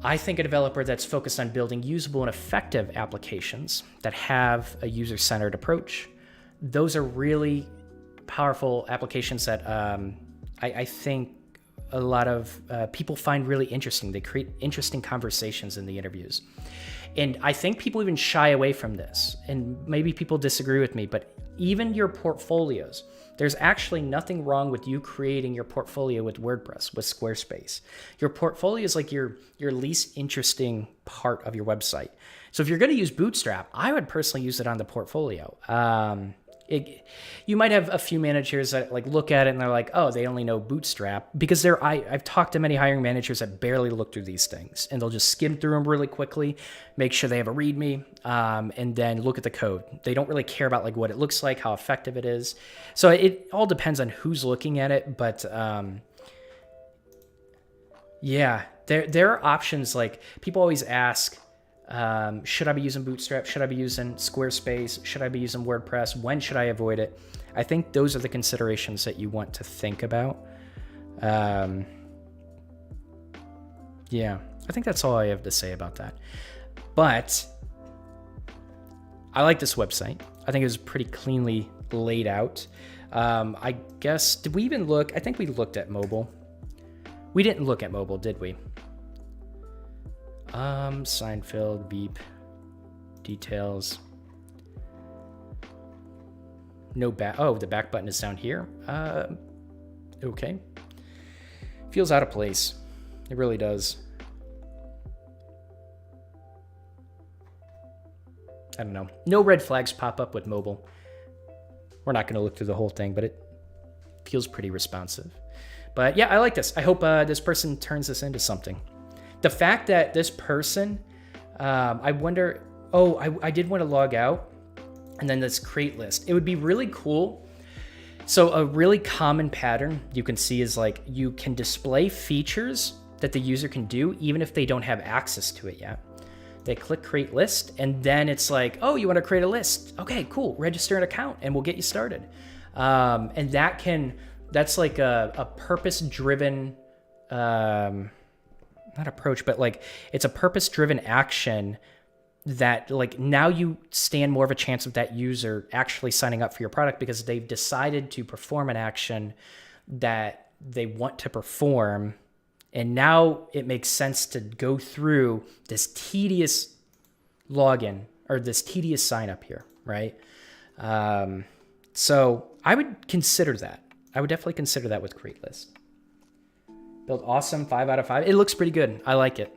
I think a developer that's focused on building usable and effective applications that have a user-centered approach, those are really powerful applications that I think a lot of people find really interesting. They create interesting conversations in the interviews. And I think people even shy away from this. And maybe people disagree with me, but even your portfolios, there's actually nothing wrong with you creating your portfolio with WordPress, with Squarespace. Your portfolio is like your least interesting part of your website. So if you're going to use Bootstrap, I would personally use it on the portfolio. You might have a few managers that like look at it and they're like, oh, they only know Bootstrap, because I've talked to many hiring managers that barely look through these things, and they'll just skim through them really quickly, make sure they have a README, and then look at the code. They don't really care about like what it looks like, how effective it is. So it all depends on who's looking at it, but yeah, there are options. Like people always ask, should I be using Bootstrap? Should I be using Squarespace? Should I be using WordPress? When should I avoid it? I think those are the considerations that you want to think about. Yeah, I think that's all I have to say about that. But I like this website. I think it was pretty cleanly laid out. I guess, did we even look? I think we looked at mobile. We didn't look at mobile, did we? Seinfeld, beep, details. No back. Oh, the back button is down here. Okay. Feels out of place. It really does. I don't know. No red flags pop up with mobile. We're not going to look through the whole thing, but it feels pretty responsive. But yeah, I like this. I hope this person turns this into something. The fact that this person, I wonder, I did want to log out, and then this create list. It would be really cool. So a really common pattern you can see is like you can display features that the user can do even if they don't have access to it yet. They click create list, and then it's like, oh, you want to create a list? Okay, cool. Register an account and we'll get you started. And that's like a purpose-driven, not approach, but like it's a purpose-driven action that like now you stand more of a chance of that user actually signing up for your product because they've decided to perform an action that they want to perform. And now it makes sense to go through this tedious login or this tedious sign up here, right? So I would consider that. I would definitely consider that with create list. Build awesome, 5 out of 5. It looks pretty good. I like it.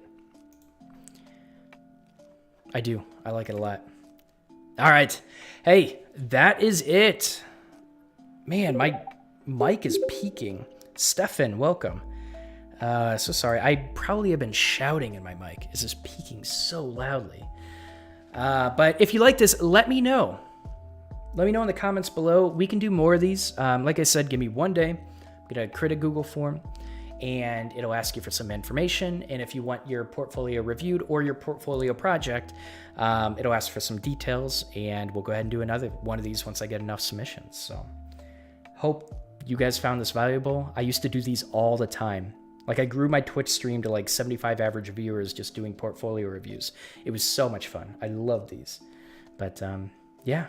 I do. I like it a lot. All right. Hey, that is it. Man, my mic is peaking. Stefan, welcome. So sorry. I probably have been shouting in my mic. It's just peaking so loudly. But if you like this, let me know. Let me know in the comments below. We can do more of these. Like I said, give me one day. I'm going to create a Google form, and it'll ask you for some information. And if you want your portfolio reviewed or your portfolio project, it'll ask for some details, and we'll go ahead and do another one of these once I get enough submissions. So hope you guys found this valuable. I used to do these all the time. Like I grew my Twitch stream to like 75 average viewers just doing portfolio reviews. It was so much fun. I love these. But yeah,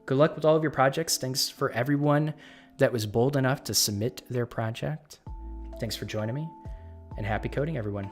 good luck with all of your projects. Thanks for everyone that was bold enough to submit their project. Thanks for joining me, and happy coding, everyone.